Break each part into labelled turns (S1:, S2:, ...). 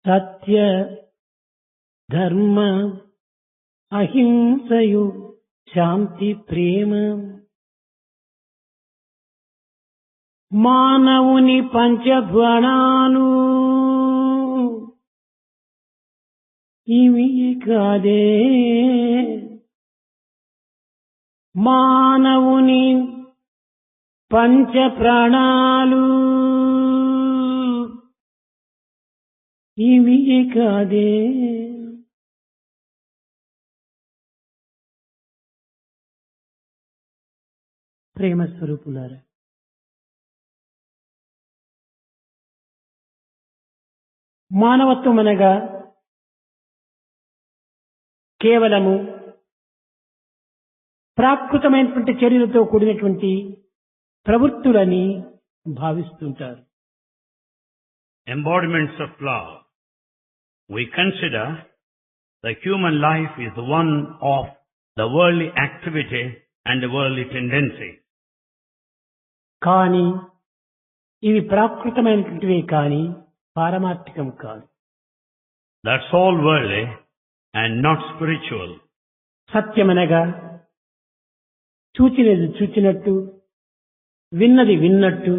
S1: సత్య ధర్మ అహింసయు శాంతి ప్రేమ మానవుని పంచబాణాలు ఇవి కాదే మానవుని పంచ ప్రాణాలు ఇవి కాదే ప్రేమ స్వరూపులారా, మానవత్వం అనగా కేవలము ప్రాకృతమైనటువంటి చర్యలతో కూడినటువంటి ప్రవృత్తులని భావిస్తుంటారు.
S2: Embodiments of love. We consider the human life is one of the worldly activity and the worldly tendency.
S1: కానీ ఇవి ప్రాకృతమైనటువంటివే కానీ పారమార్థికం కాదు.
S2: That's all worldly and not spiritual.
S1: సత్యమనగా చూచినది చూచినట్టు, విన్నది విన్నట్టు,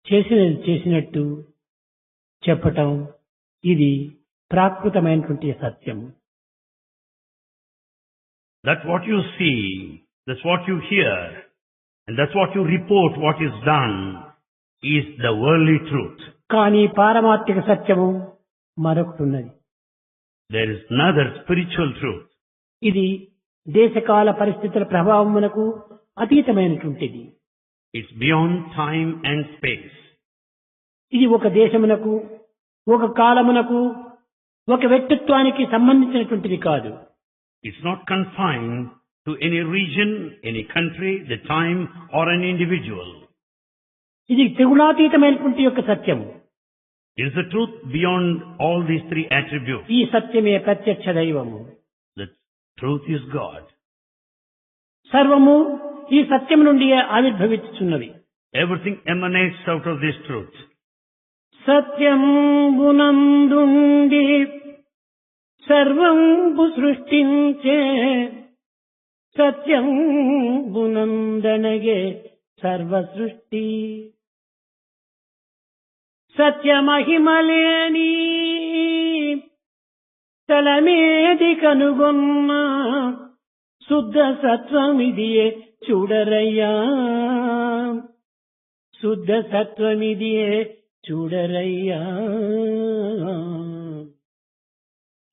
S1: చేసినది చేసినట్టు చెప్పటం, ఇది ప్రాకృతమైనటువంటి సత్యం.
S2: That's what you see, that's what you hear, and that's what you report what is done is the worldly truth.
S1: కానీ పారమార్థిక సత్యము మరొకటి ఉన్నది.
S2: There is another spiritual truth.
S1: ఇది దేశకాల పరిస్థితుల ప్రభావమునకు అతీతమైనటువంటిది.
S2: It's beyond time and space.
S1: ఇది ఒక దేశమునకు, ఒక కాలమునకు, ఒక వ్యక్తిత్వానికి సంబంధించినటువంటిది కాదు.
S2: It's not confined to any region, any country, the time, or an individual.
S1: ఇది త్రిగుణాతీతమైనటువంటి యొక్క సత్యము.
S2: It is the truth beyond all these three attributes.
S1: ఈ సత్యమే ప్రత్యక్ష దైవము.
S2: The truth is God.
S1: సర్వము ఈ సత్యం నుండి ఆవిర్భవించుచున్నవి.
S2: Everything emanates out of this truth.
S1: సత్యంబునందుండి సర్వంబు సృష్టించే సత్యంబునందనగే సర్వ సృష్టి సత్యమహిమలేని తలమేది కనుగొన్న శుద్ధ సత్వమిదియే చూడరయ్యా, శుద్ధ సత్వమిదియే చూడరయ్యా.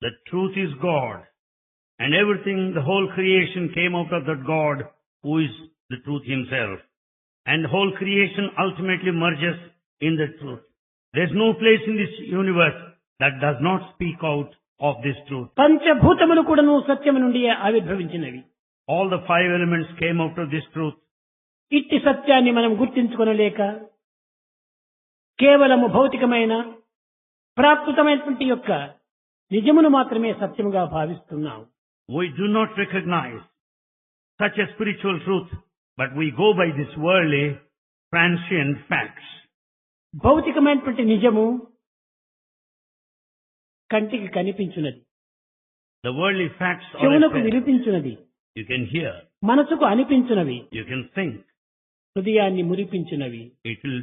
S2: The truth is God. And everything, the whole creation came out of that God who is the truth himself. And the whole creation ultimately merges in the truth. There's no place in this universe that does not speak out of this truth.
S1: పంచభూతములు కూడాను సత్యము నుండి ఆవిర్భవించినవి.
S2: All the five elements came out of this truth.
S1: ఇట్టి సత్యాన్ని మనం గుర్తించుకొనలేక కేవలము భౌతికమైన ప్రాకృతమైనటువంటి యొక్క నిజమును మాత్రమే సత్యముగా భావిస్తున్నాం.
S2: We do not recognize such a spiritual truth, but we go by this worldly, transient facts.
S1: భౌతికమైనటువంటి నిజము కంటికి కనిపించున్నది,
S2: The worldly facts are
S1: చెవులకు
S2: apparent.
S1: వినిపించున్నది,
S2: You can hear,
S1: మనసుకు అనిపించున్నవి,
S2: you can think.
S1: హృదయాన్ని మురిపించున్నవి,
S2: It will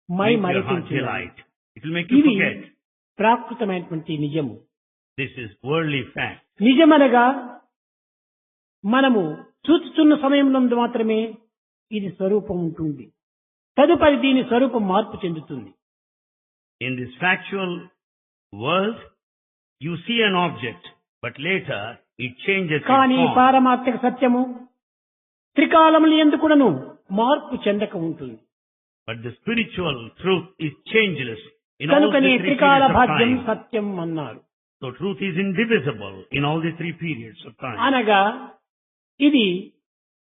S1: my
S2: make your heart
S1: మరిపించున్నవి.
S2: delight. It will make you
S1: ఇవి
S2: forget.
S1: ప్రాకృతమైనటువంటి నిజము.
S2: This is worldly fact.
S1: నిజమనగా మనము చూచుతున్న సమయంలో మాత్రమే ఇది స్వరూపం ఉంటుంది. తదుపరి దీని స్వరూపం మార్పు చెందుతుంది.
S2: In this factual world, you see an object, but later it changes its
S1: కానీ
S2: form.
S1: పారమార్థిక సత్యము త్రికాలములు ఎందుకును మార్పు చెందక ఉంటుంది.
S2: But the spiritual truth is changeless in all the
S1: కనుకనే
S2: three
S1: త్రికాల
S2: periods of
S1: భాగ్యం
S2: time.
S1: సత్యం అన్నారు.
S2: So truth is indivisible in all the three periods of time.
S1: అనగా ఇది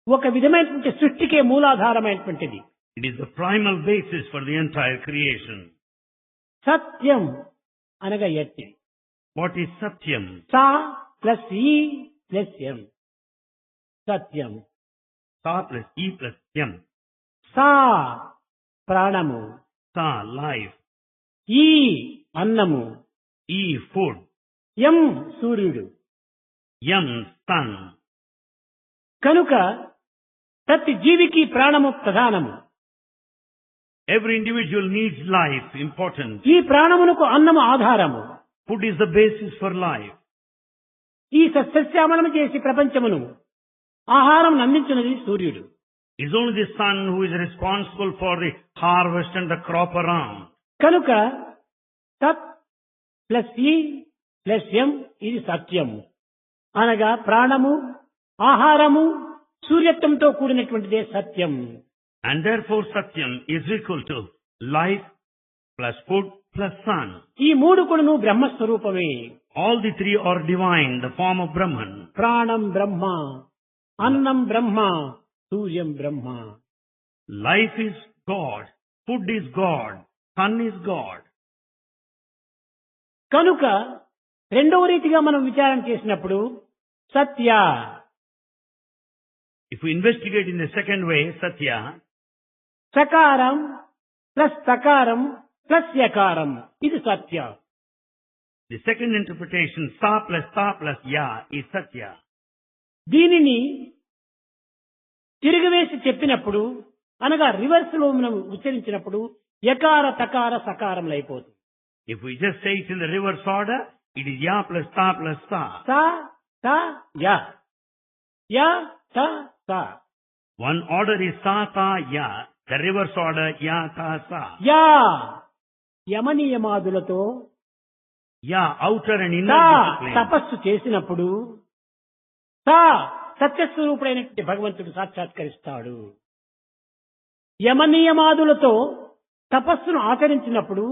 S1: ఒక విధమైనటువంటి సృష్టికే మూలాధారమైనటువంటిది.
S2: It is the primal basis for the entire creation.
S1: సత్యం అనగా ఎట్టి.
S2: What is Satyam?
S1: Saw plus ఈ ప్లస్ ఎం సత్యం.
S2: Sa plus E plus Yam.
S1: సా ప్రాణము,
S2: Sa, life.
S1: ఈ అన్నము,
S2: E, food.
S1: ఎం సూర్యుడు.
S2: Yam, sun.
S1: కనుక ప్రతి జీవికి ప్రాణము ప్రధానము.
S2: Every individual needs life, important.
S1: ఈ ప్రాణమునకు అన్నము ఆధారము.
S2: Food is the basis for life.
S1: ఈ సస్యశ్యామలము చేసి ప్రపంచమును ఆహారం అందించినది సూర్యుడు.
S2: It's only the sun who is responsible for the harvest and the crop around.
S1: కనుక తత్ ప్లస్ ఈ ప్లస్ ఎం ఇది సత్యము. అనగా ప్రాణము, ఆహారము, సూర్యత్వంతో కూడినటువంటిదే సత్యం.
S2: And therefore Satyam is equal to life plus food plus sun.
S1: ఈ మూడు కూడాను బ్రహ్మస్వరూపమే.
S2: All the three are divine, the form of Brahman.
S1: ప్రాణం బ్రహ్మ, అన్నం బ్రహ్మ, సూర్యం బ్రహ్మ.
S2: Life is God, food is God, sun is God.
S1: కనుక రెండవ రీతిగా మనం విచారం చేసినప్పుడు Satya,
S2: If we investigate in the second way, Satya,
S1: సకారం ప్లస్ తకారం ప్లస్ యకారం ఇది Satya.
S2: the second interpretation, Sa plus Ta plus Ya is Satya.
S1: దీనిని తిరిగివేసి చెప్పినప్పుడు అనగా రివర్స్ లో మనం ఉచ్చరించినప్పుడు యకార తకార సకారములు అయిపోతుంది.
S2: If we just say it in the reverse order, it is Ya plus Ta plus Sa.
S1: సా త యా, యా త సా.
S2: One order is Sa Ta Ya, the reverse order Ya Ta Sa.
S1: యా యమనియమాదులతో,
S2: Ya, outer and
S1: తా
S2: inner discipline.
S1: తపస్సు చేసినప్పుడు, తా సత్యస్వరూపుడైనటువంటి భగవంతుడు సాక్షాత్కరిస్తాడు. యమనియమాదులతో తపస్సును ఆచరించినప్పుడు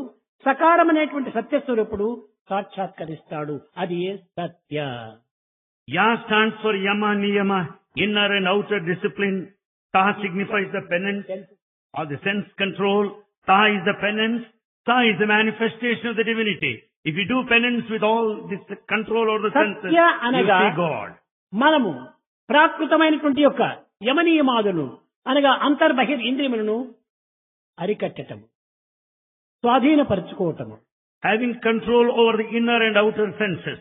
S1: సకారమైనటువంటి సత్యస్వరూపుడు సాక్షాత్కరిస్తాడు. అది ఏ సత్య.
S2: Ya stands for Yama, Niyama, inner and outer discipline. Ta signifies the penance or the sense control. Ta is the penance. Ta is the manifestation of the divinity. If you do penance with all this control over the senses,
S1: Satya
S2: you
S1: anaga
S2: see God.
S1: మనము ప్రాకృతమైనటువంటి యొక్క యమనియమాదులు అనగా అంతర్బహిర్ ఇంద్రియములను అరికట్టటము, స్వాధీనపరచుకోవటము.
S2: Having control over the inner and outer senses.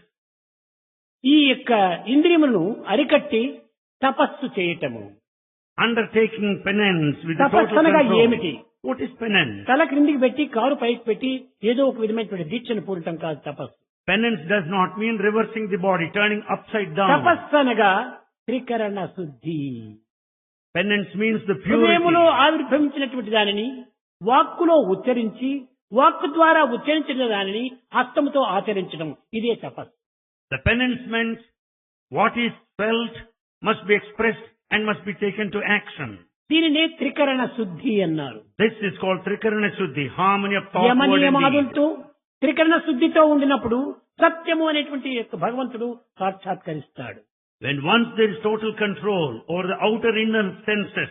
S1: ఈ యొక్క ఇంద్రియములను అరికట్టి తపస్సు చేయటము.
S2: Undertaking penance with the
S1: తపస్సు
S2: total
S1: అనగా
S2: control.
S1: ఏమిటి?
S2: What is penance?
S1: తల క్రిందికి పెట్టి కారు పైకి పెట్టి ఏదో ఒక విధమైనటువంటి దీక్షను పూరటం కాదు తపస్సు.
S2: Penance does not mean reversing the body, turning upside down.
S1: తపస్సు అనగా త్రికరణ శుద్ధి.
S2: Penance means the
S1: హృదయములో
S2: purity.
S1: ఆవిర్భవించినటువంటి దానిని వాక్కులో ఉచ్చరించి, వాక్కు ద్వారా ఉచ్చరించిన దానిని హస్తముతో ఆచరించడం, ఇదే తపస్సు.
S2: The penance means what is felt must be expressed and must be taken to action.
S1: దీనినే త్రికరణ శుద్ధి అన్నారు.
S2: This is called Trikarana Shuddhi, harmony of thought, word and deed.
S1: యమనియమాదులతో త్రికరణ శుద్ధితో ఉండినప్పుడు సత్యము అనేటువంటి యొక్క భగవంతుడు సాక్షాత్కరిస్తాడు.
S2: When once there is total control over the outer inner senses,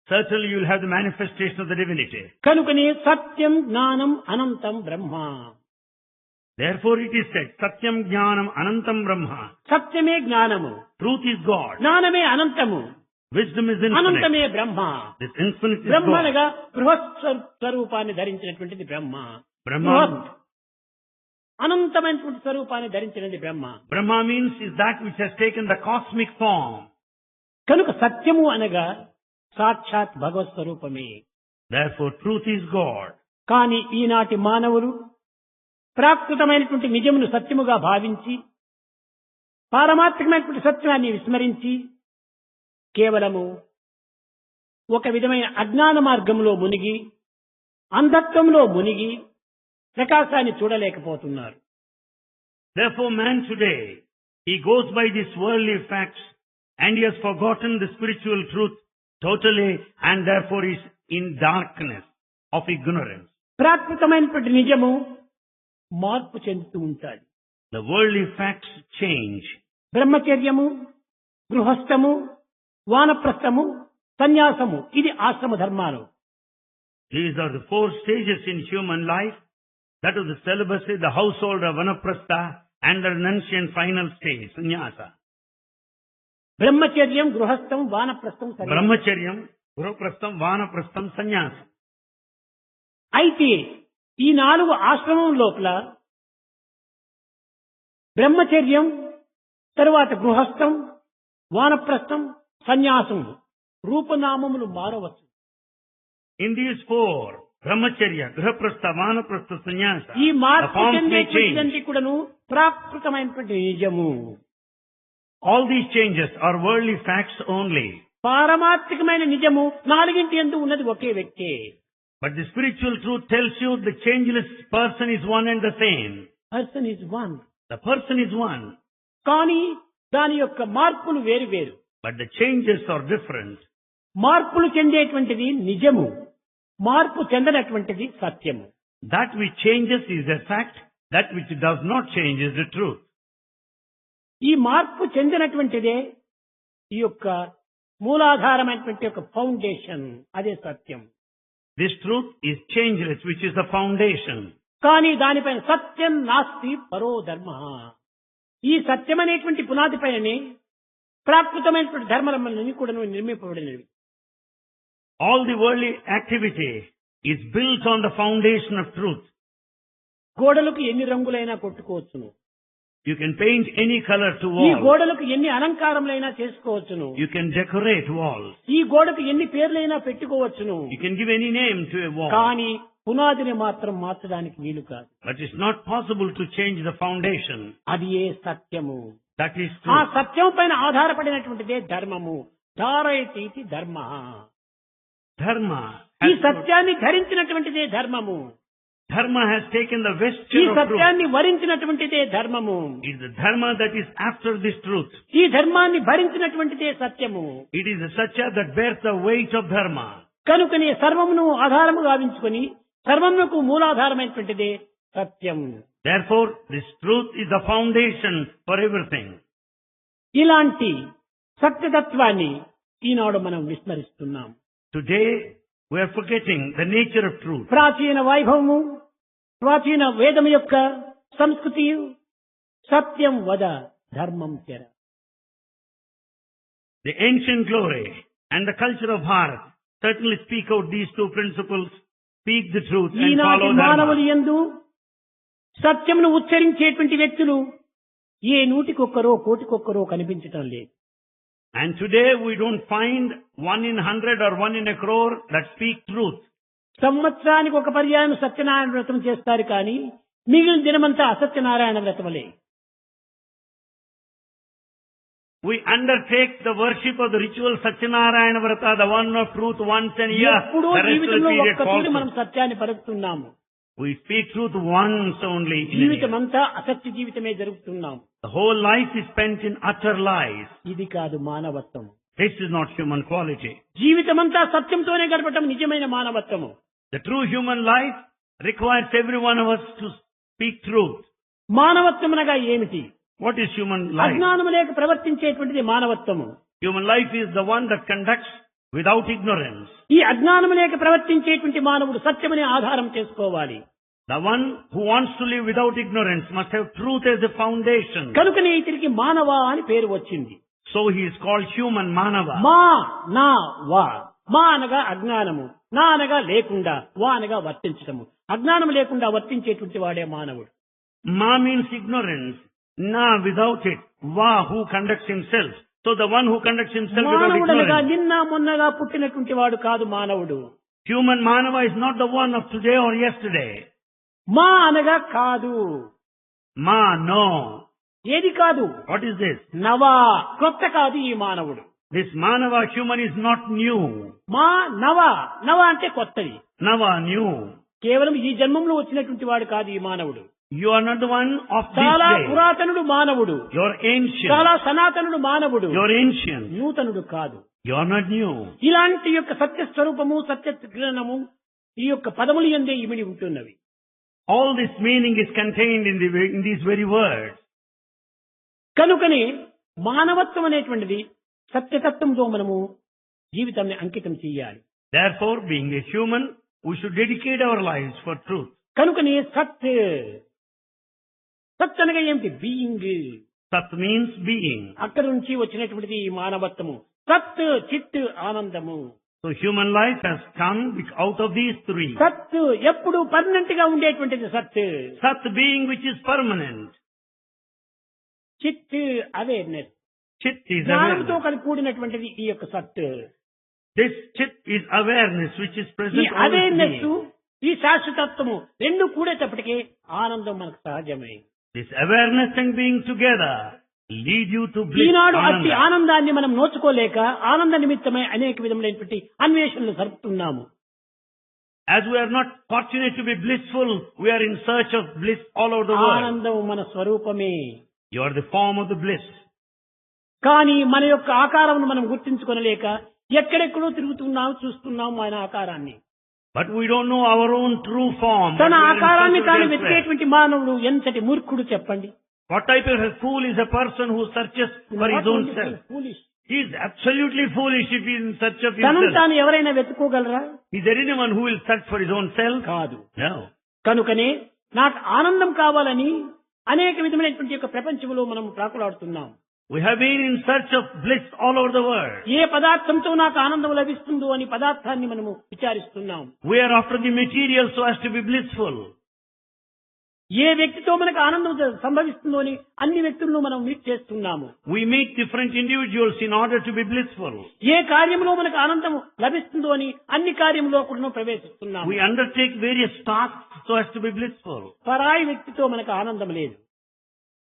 S2: certainly you will have the manifestation of the divinity.
S1: కనుకనే సత్యం జ్ఞానం అనంతం బ్రహ్మ.
S2: Therefore it is said, Satyam Jnanam Anantam Brahma.
S1: సత్యమే జ్ఞానము,
S2: Truth is God.
S1: జ్ఞానమే అనంతము,
S2: Wisdom is infinite.
S1: అనంతమే Brahma.
S2: This infinite is
S1: Brahma
S2: God.
S1: అనగా బృహత్ స్వరూపాన్ని ధరించినటువంటిది బ్రహ్మ.
S2: Brahma,
S1: బృహత్ అనంతమైనటువంటి స్వరూపాన్ని ధరించినది బ్రహ్మ.
S2: Brahma means is that which has taken the cosmic form.
S1: కనుక సత్యము అనగా సాక్షాత్ భగవత్ స్వరూపమే.
S2: Therefore truth is God.
S1: కానీ ఈనాటి మానవులు ప్రాకృతమైనటువంటి నిజమును సత్యముగా భావించి పారమార్థికమైనటువంటి సత్యాన్ని విస్మరించి కేవలము ఒక విధమైన అజ్ఞాన మార్గంలో మునిగి, అంధత్వంలో మునిగి ప్రకాశాన్ని చూడలేకపోతున్నారు.
S2: Therefore man today, he goes by these worldly facts and he has forgotten the spiritual truth totally and therefore is in darkness of ignorance.
S1: ప్రాకృతమైనటువంటి నిజము మార్పు చెందుతూ ఉంటాడు.
S2: The worldly facts change.
S1: బ్రహ్మచర్యము, గృహస్థము, వానప్రస్థము, సన్యాసము ఇది ఆశ్రమ ధర్మాలు.
S2: These are the 4 stages in human life. That is the celibacy, the household of vanaprastha and the renunciation final stage, sannyasa.
S1: బ్రహ్మచర్యం, గృహస్థం, వానప్రస్థం, సన్యాసం.
S2: Brahmacharyam, Guruprastham, Vanaprastham, Sannyasa.
S1: అయితే ఈ 4 ఆశ్రమం లోపల బ్రహ్మచర్యం, తరువాత గృహస్థం, వానప్రస్థం, సన్యాసం రూపనామములు మారవచ్చు.
S2: In these four, brahmacharya, grihaprastha, vanaprastha, sannyasa,
S1: ఈ
S2: the
S1: మార్పు
S2: forms may change.
S1: చెందేటువంటి కూడాను ప్రాకృతమైనటువంటి నిజము.
S2: All these changes are worldly facts only.
S1: పారమార్థికమైన నిజము నాలుగింటి యందు ఉన్నది ఒకే వ్యక్తే.
S2: But the spiritual truth tells you the changeless person is one and the same.
S1: Person is one.
S2: The person is one,
S1: కానీ దాని యొక్క మార్పులు వేరు వేరు.
S2: but the changes are different.
S1: మార్పులు చెందేటువంటిది నిజము, మార్పు చెందనటువంటిది సత్యము.
S2: That which changes is a fact, that which does not change is the truth.
S1: ఈ మార్పు చెందినటువంటిదే ఈ యొక్క మూలాధారమైనటువంటి యొక్క ఫౌండేషన్, అదే సత్యం.
S2: This truth is changeless, which is the foundation.
S1: కానీ దానిపైన సత్యం నాస్తి పరో ధర్మ. ఈ సత్యం అనేటువంటి పునాది పైననే ప్రాకృతమైనటువంటి ధర్మలన్నీ కూడా నిర్మింపబడినవి.
S2: All the worldly activity is built on the foundation of truth.
S1: గోడలకు ఎన్ని రంగులైనా కొట్టుకోవచ్చును,
S2: You can paint any color to
S1: ఈ
S2: walls.
S1: గోడలకు ఎన్ని అలంకారములైనా చేసుకోవచ్చును,
S2: You can decorate walls.
S1: ఈ గోడకు ఎన్ని పేర్లైనా పెట్టుకోవచ్చును.
S2: You can give any name to a wall.
S1: కానీ పునాదిని మాత్రం మార్చడానికి వీలు కాదు.
S2: But it's not possible to change the foundation.
S1: అది ఏ సత్యము.
S2: That is
S1: ఆ
S2: truth.
S1: సత్యం పైన ఆధారపడినటువంటిదే ధర్మము. ధారయతి ధర్మ.
S2: Dharma
S1: ఈ
S2: has,
S1: సత్యాన్ని ధరించినటువంటిదే ధర్మము.
S2: dharma has taken the
S1: ఈ
S2: vesture of truth.
S1: సత్యాన్ని వరించినటువంటిదే ధర్మము.
S2: It is the dharma that is after this truth.
S1: ఈ ధర్మాన్ని భరించినటువంటిదే సత్యము.
S2: It is the satya that bears the weight of dharma.
S1: కనుకనే సర్వమును ఆధారము గావించుకొని సర్వమునకు మూలాధారమైనటువంటిదే సత్యం.
S2: Therefore, this truth is the foundation for everything.
S1: ఇలాంటి సత్యతత్వాన్ని ఈనాడు మనం విస్మరిస్తున్నాం.
S2: Today, we are forgetting the nature of truth.
S1: ప్రాచీన వైభవము, ప్రాచీన వేదము యొక్క సంస్కృతి సత్యం వద ధర్మం చెర.
S2: The ancient glory and the culture of Bharat certainly speak out these two principles, speak the truth and
S1: ఈనాటి
S2: follow
S1: మానవులు
S2: dharma.
S1: యందు సత్యమును ఉచ్చరించేటువంటి వ్యక్తులు ఏ నూటికొక్కరో కోటికొక్కరో కనిపించటం లేదు.
S2: And today we don't find 1 in 100 or 1 in a crore that speak truth.
S1: సంవత్సరానికి ఒక పర్యాయం సత్యనారాయణ వ్రతం చేస్తారు కానీ మిగిలిన దినమంతా అసత్యనారాయణ వ్రతములే.
S2: We undertake the worship of the ritual Satyanarayana Vrata, the one of truth once a year.
S1: ఎప్పుడూ
S2: The rest of the
S1: జీవితంలో
S2: period
S1: ఒక్కసారి మనం
S2: falsehood.
S1: సత్యాన్ని పలుకుతున్నాము.
S2: We speak truth once only in a
S1: జీవితం
S2: year.
S1: అంతా అసత్య జీవితమే జరుపుతున్నాం.
S2: The whole life is spent in utter lies.
S1: ఇది కాదు మానవత్వం.
S2: This is not human quality.
S1: జీవితమంతా సత్యంతోనే గడపటం నిజమైన మానవత్వము.
S2: The true human life requires every one of us to speak truth.
S1: మానవత్వం అనగా ఏమిటి?
S2: What is human life?
S1: అజ్ఞానము లేక ప్రవర్తించేటువంటిది మానవత్వము.
S2: Human life is the one that conducts without ignorance.
S1: ఈ అజ్ఞానము లేక ప్రవర్తించేటువంటి మానవుడు సత్యమనే ఆధారం చేసుకోవాలి.
S2: The one who wants to live without ignorance must have truth as a foundation.
S1: కనుకనే ఇతనికి మానవ అని పేరు వచ్చింది.
S2: So he is called human Manava.
S1: మా నా వా. మా అనగా అజ్ఞానము, నా అనగా లేకుండా, వా అనగా వర్తించటము. అజ్ఞానం లేకుండా వర్తించేటువంటి వాడే మానవుడు.
S2: Ma means ignorance. Na without it. Va who conducts himself. So the one who conducts himself without
S1: మానవుడు అనగా
S2: ignorance.
S1: నిన్న మొన్నగా పుట్టినటువంటి వాడు కాదు మానవుడు.
S2: Human Manava is not the one of today or yesterday.
S1: మా అనగా కాదు.
S2: Ma, no.
S1: ఏది కాదు?
S2: What is this?
S1: నవా, కొత్త కాదు ఈ మానవుడు.
S2: This Manava human is not new.
S1: మా నవ, నవ అంటే కొత్తది.
S2: Nava, new.
S1: కేవలం ఈ జన్మంలో వచ్చినటువంటి వాడు కాదు ఈ మానవుడు.
S2: You are not the one of this
S1: చాలా
S2: day.
S1: పురాతనుడు మానవుడు,
S2: You are ancient.
S1: చాలా సనాతనుడు మానవుడు,
S2: You are ancient.
S1: నూతనుడు కాదు.
S2: You are not new.
S1: ఇలాంటి యొక్క సత్య స్వరూపము, సత్య జ్ఞానము ఈ యొక్క పదములు యందే ఇమిడి ఉంటున్నవి.
S2: All this meaning is contained in these very words.
S1: కనుకనే మానవత్వం అనేటువంటిది సత్యతత్వంతో మనము జీవితాన్ని అంకితం చేయాలి.
S2: Therefore, being a human, we should dedicate our lives for truth.
S1: కనుకనే సత్, సత్ అనగా ఏమిటి? బీయింగ్.
S2: Sat means being.
S1: అక్కడి నుంచి వచ్చినటువంటిది ఈ మానవత్వము. సత్, చిత్, ఆనందము.
S2: So human life has come out of these three.
S1: సత్ ఎప్పుడు పర్మనెంట్ గా ఉండేటువంటిది సత్.
S2: Sat being which is permanent.
S1: చిత్ అవేర్నెస్,
S2: Chit is
S1: జ్ఞానంతో
S2: awareness.
S1: కలిసి కూడినటువంటిది ఈ యొక్క సత్.
S2: This chit is awareness which is
S1: ఈ
S2: present
S1: అవేర్నెస్
S2: always.
S1: ఈ శాశ్వతత్వము రెండు కూడేటప్పటికీ ఆనందం మనకు సహజమే.
S2: This awareness and being together lead you to bliss.
S1: ఈనాడు అట్టి
S2: Ananda.
S1: ఆనందాన్ని మనం నోచుకోలేక ఆనంద నిమిత్తమై అనేక విధములైనటువంటి అన్వేషణలు జరుపుతున్నాము.
S2: As we are not fortunate to be blissful, we are in search of bliss all over the world.
S1: ఆనందం మన స్వరూపమే.
S2: You are the form of the bliss.
S1: కానీ మన యొక్క ఆకారమును మనం గుర్తించుకొనలేక ఎక్కడెక్కడో తిరుగుతున్నాం, చూస్తున్నాం మన ఆకారాన్ని.
S2: But we don't know our own true form.
S1: తన
S2: but we are in
S1: ఆకారాన్ని
S2: search of
S1: తాను
S2: elsewhere.
S1: వెతికేటువంటి మానవుడు ఎంతటి మూర్ఖుడు చెప్పండి.
S2: What type of a fool is a person who searches for his own self?
S1: Foolish.
S2: He is absolutely foolish if he is in search of
S1: తనను
S2: himself.
S1: తాను ఎవరైనా వెతుకోగలరా?
S2: Is there anyone who will search for his own self?
S1: కాదు.
S2: No.
S1: కనుకనే నాకు ఆనందం కావాలని అనేక విధమైనటువంటి యొక్క ప్రపంచంలో మనం ప్రాకులాడుతున్నాం.
S2: We have been in search of bliss all over the world.
S1: ఏ పదార్థంతో నాకు ఆనందం లభిస్తుందో అని పదార్థాన్ని మనము విచారిస్తున్నాం.
S2: We are after the material so as to be blissful.
S1: ఏ వ్యక్తితో మనకు ఆనందం సంభవిస్తుందో అని అన్ని వ్యక్తులను మనం మీట్ చేస్తున్నాము.
S2: We meet different individuals in order to be blissful.
S1: ఏ కార్యంలో మనకు ఆనందం లభిస్తుందో అని అన్ని కార్యంలో కూడా ప్రవేశిస్తున్నాము.
S2: We undertake various tasks so as to be blissful.
S1: పరాయి వ్యక్తితో మనకు ఆనందం లేదు.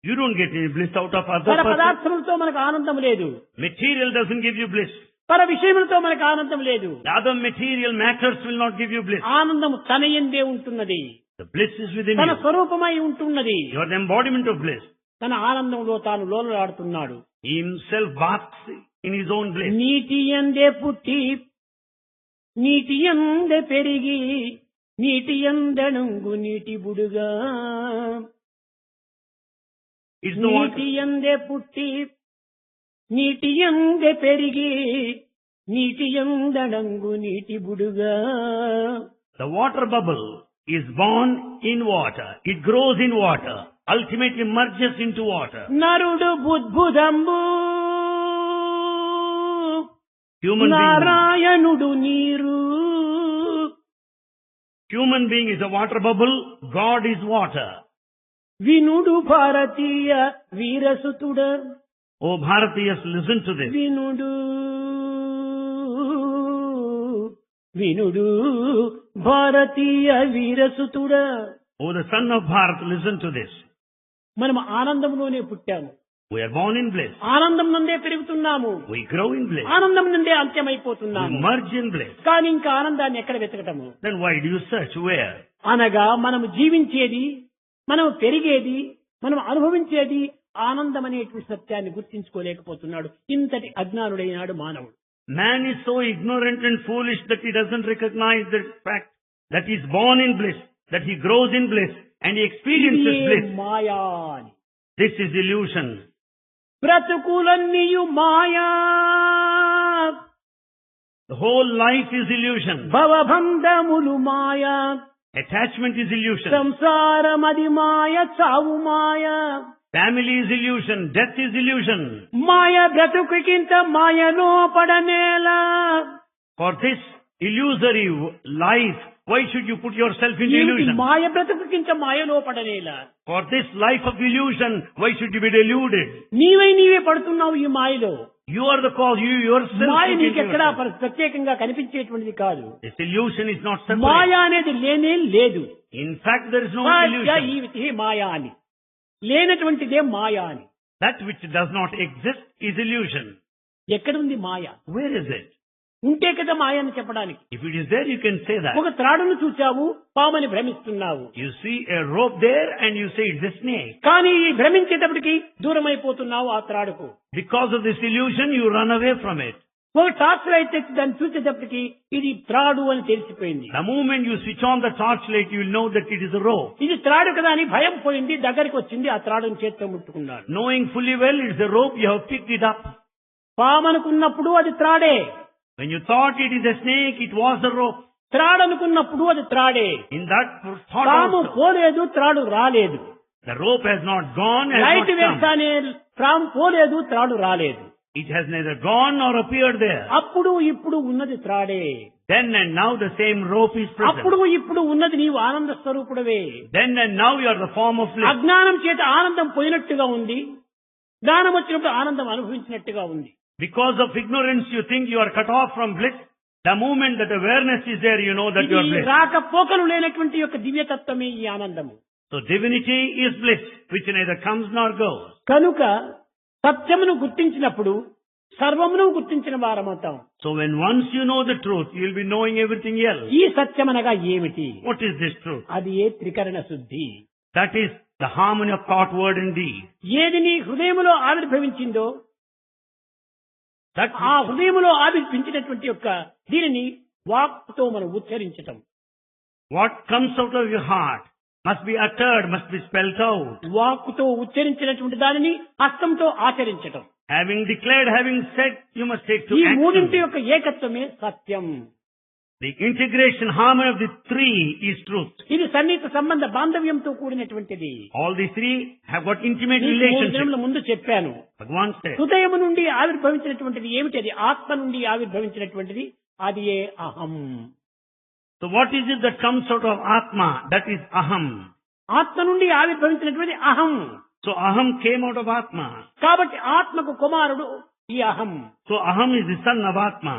S2: You don't get any bliss out of other
S1: పర
S2: person.
S1: పదార్థములతో మనకు ఆనందం లేదు.
S2: Material doesn't give you bliss.
S1: పర విషయములతో మనకు ఆనందం లేదు.
S2: The other material matters will not give you bliss.
S1: ఆనందము తన యందే ఉంటున్నది.
S2: The bliss is within
S1: తన
S2: you.
S1: స్వరూపమై ఉంటున్నది.
S2: You are the embodiment of bliss.
S1: తన ఆనందంలో తాను లోలలాడుతున్నాడు.
S2: He himself basks in his own bliss.
S1: నీటి యందే పుట్టి నీటి యందే పెరిగి నీటి యందణంగు నీటి బుడుగా.
S2: It's the water.
S1: నీటి యందే పుట్టి నీటి యందే పెరిగి నీటి యందణంగు నీటి బుడుగా.
S2: The water bubble is born in water. It grows in water. Ultimately merges into water.
S1: నరుడు బుద్భుదంబు
S2: Human being.
S1: నారాయణుడు నీరు.
S2: Human being is a water bubble. God is water.
S1: వినుడు భారతీయ వీరసుతుడ.
S2: Oh Bharatiyas, listen to this.
S1: వినుడు వినుడు భారతీయ వీరసుతుడ.
S2: Oh the son of Bharat, listen to this.
S1: మనం ఆనందంలోనే పుట్టాము.
S2: We are born in bliss.
S1: ఆనందం నుండే పెరుగుతున్నాము.
S2: We grow in bliss.
S1: ఆనందం నుండే
S2: We
S1: అంత్యమైపోతున్నాము.
S2: merge in bliss.
S1: కానీ ఇంకా ఆనందాన్ని ఎక్కడ వెతకటము?
S2: Then why do you search? Where?
S1: అనగా మనము జీవించేది, మనం పెరిగేది, మనం అనుభవించేది ఆనందం అనేటువంటి సత్యాన్ని గుర్తించుకోలేకపోతున్నాడు. ఇంతటి అజ్ఞానుడైనాడు మానవుడు.
S2: Man is so ignorant and foolish that he doesn't recognize the fact that he is born in bliss, that he grows in bliss, and he experiences
S1: ఇదే
S2: bliss.
S1: మాయా అని.
S2: This is illusion.
S1: బ్రతుకులన్నీయు Maya.
S2: The whole life is illusion.
S1: భవబంధములు Maya.
S2: Attachment is illusion.
S1: సంసారమది మాయ, చావు మాయ.
S2: Family is illusion. Death is illusion.
S1: మాయ బ్రతుకుకింత మాయలో పడనేలా.
S2: For this illusory life, why should you put yourself into
S1: ఏమిటి
S2: illusion?
S1: మాయ బ్రతుకుకింత మాయలో పడనేలా.
S2: For this life of illusion, why should you be deluded?
S1: నీవే పడుతున్నావు ఈ మాయలో.
S2: You are the cause. You yourself.
S1: Maya
S2: put into
S1: నీకెక్కడా
S2: yourself.
S1: ప్రత్యేకంగా కనిపించేటువంటిది కాదు.
S2: This illusion is not
S1: Maya
S2: separate.
S1: అనేది లేనే లేదు.
S2: In fact, there is no illusion.
S1: ఈ మాయా అని, లేనటువంటిదే మాయా అని.
S2: That which does not exist is illusion.
S1: ఎక్కడుంది మాయ?
S2: Where is it?
S1: ఉంటే కదా మాయ అని చెప్పడానికి.
S2: If it is there, you can say that.
S1: ఒక త్రాడును చూచావు, పామని భ్రమిస్తున్నావు.
S2: You see a rope there and you say it's a snake.
S1: కానీ ఈ భ్రమించేటప్పటికి దూరం అయిపోతున్నావు ఆ త్రాడుకు.
S2: Because of this illusion, you run away from it.
S1: ఒక టార్చ్ లైట్ తెచ్చి దాన్ని చూసేటప్పటికి ఇది త్రాడు అని తెలిసిపోయింది.
S2: The moment you switch on the torchlight, you will know that it is a rope.
S1: ఇది త్రాడు కదా అని భయం పోయింది, దగ్గరికి వచ్చింది, ఆ త్రాడును చేత్తో ముట్టుకున్నాడు.
S2: Knowing fully well it's a rope, you have picked it up.
S1: పామనుకున్నప్పుడు అది త్రాడే.
S2: When you thought it is a snake, it was a rope.
S1: త్రాడనుకున్నప్పుడు అది త్రాడే.
S2: In that thought
S1: పాము
S2: also,
S1: పోలేదు, త్రాడు రాలేదు.
S2: the rope has not gone, has
S1: light
S2: not come.
S1: వేస్తానే పాము పోలేదు, త్రాడు రాలేదు.
S2: It has neither gone nor appeared there.
S1: అప్పుడు ఇప్పుడు ఉన్నది త్రాడే.
S2: Then and now the same rope is present.
S1: అప్పుడు ఇప్పుడు ఉన్నది నీవు ఆనంద స్వరూపుడవే.
S2: Then and now you are the form of bliss.
S1: అజ్ఞానం చేత ఆనందం పోయినట్టుగా ఉంది. జ్ఞానం వచ్చినప్పుడు ఆనందం అనుభవించినట్టుగా ఉంది.
S2: Because of ignorance, you think you are cut off from bliss. The moment that awareness is there, you know that you are
S1: ఇది
S2: bliss.
S1: రాకపోకలు లేనటువంటి యొక్క దివ్యతత్వమే ఈ ఆనందము.
S2: So divinity is bliss, which neither comes nor goes.
S1: కనుక సత్యమును గుర్తించినప్పుడు సర్వమును గుర్తించిన వారమవుతాం.
S2: So when once you know the truth, you will be knowing everything else.
S1: ఈ సత్యమనగా ఏమిటి?
S2: What is this truth?
S1: అది ఏ త్రికరణ శుద్ధి.
S2: That is the harmony of thought, word and deed.
S1: ఏది నీ హృదయములో ఆవిర్భవించిందో
S2: That
S1: ఆ హృదయములో ఆవిర్భించినటువంటి యొక్క దీనిని వాక్తో మనం ఉచ్చరించటం.
S2: what comes out of your heart must be uttered, must be spelled out.
S1: వాక్కుతో ఉచ్చరించినటువంటి దానిని హస్తంతో ఆచరించటం.
S2: Having declared, having said, you must take to
S1: ఈ మూడింటి
S2: action.
S1: యొక్క ఏకత్వమే సత్యం.
S2: The integration, harmony of the three is truth.
S1: ఇది సన్నిహిత సంబంధ బాంధవ్యంతో కూడినటువంటిది.
S2: All these three have got intimate
S1: మీకు 3
S2: relationship.
S1: దినముల ముందు చెప్పాను.
S2: Bhagavan said.
S1: హృదయము నుండి ఆవిర్భవించినటువంటిది ఏమిటి? అది ఆత్మ నుండి ఆవిర్భవించినటువంటిది అది ఏ అహం.
S2: So what is it that comes out of Atma? That is Aham.
S1: ఆత్మ నుండి ఆవిర్భవించినటువంటి అహం.
S2: So Aham came out of Atma.
S1: కాబట్టి ఆత్మకు కుమారుడు ఈ అహం.
S2: So Aham is the son of Atma.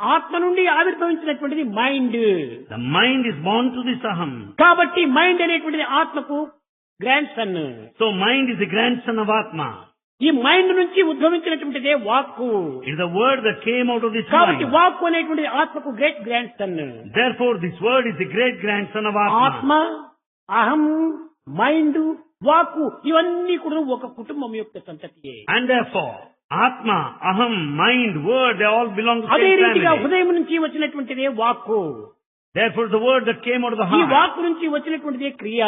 S1: ఆత్మ నుండి ఆవిర్భవించినటువంటిది mind.
S2: The mind is born to this Aham.
S1: కాబట్టి మైండ్ అనేటువంటిది ఆత్మకు grandson.
S2: So mind is the grandson of Atma.
S1: ఈ మైండ్ నుంచి ఉద్భవించినటువంటిదే వాక్కు.
S2: It is the word that came out of this
S1: కాబట్టి
S2: mind.
S1: వాక్కు అనేటువంటిది ఆత్మకు great grand son.
S2: Therefore this word is the great grandson of
S1: ఆత్మ,
S2: Atma.
S1: అహం, మైండ్, వాక్కు ఇవన్నీ కూడా ఒక కుటుంబం యొక్క సంతతియే.
S2: And therefore Atma, Aham, mind, word, they all belong to the
S1: అదే
S2: same
S1: రీతిగా
S2: family.
S1: హృదయం నుంచి వచ్చినటువంటిదే వాక్కు.
S2: Therefore the word that came out of the
S1: ఈ
S2: heart
S1: వాక్కు నుంచి వచ్చినటువంటిదే క్రియ.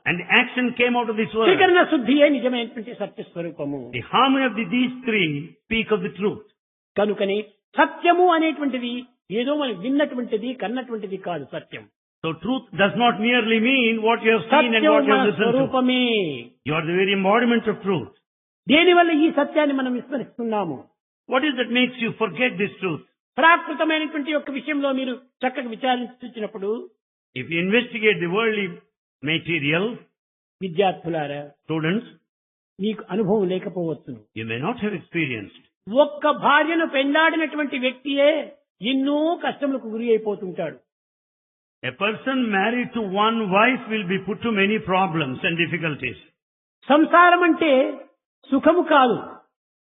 S2: and the action came out of this word.
S1: త్రికరణ శుద్ధియే నిజమైనటువంటి సత్య స్వరూపము.
S2: The harmony of these three speak of the truth.
S1: కనుకని సత్యము అనేటువంటిది ఏదో మనం విన్నటువంటిది కన్నటువంటిది కాదు. సత్యం
S2: So truth does not merely mean what you have seen and
S1: Satyam
S2: what you
S1: మన
S2: have listened to.
S1: స్వరూపమే.
S2: You are the very embodiment of truth.
S1: దేనివల్ల ఈ సత్యాన్ని మనం విస్మరిస్తున్నాము?
S2: What is that makes you forget this truth?
S1: ప్రాకృతమైనటువంటి యొక్క విషయంలో మీరు చక్కగా విచారించినప్పుడు
S2: If you investigate the worldly material,
S1: విద్యార్థులారా
S2: students,
S1: మీకు అనుభవం లేకపోవచ్చును.
S2: you may not have experienced.
S1: ఒక్క భార్యను పెండాడినటువంటి వ్యక్తియే ఎన్నో కష్టములకు గురి అయిపోతుంటాడు.
S2: A person married to one wife will be put to many problems and difficulties.
S1: సంసారం అంటే సుఖము కాదు.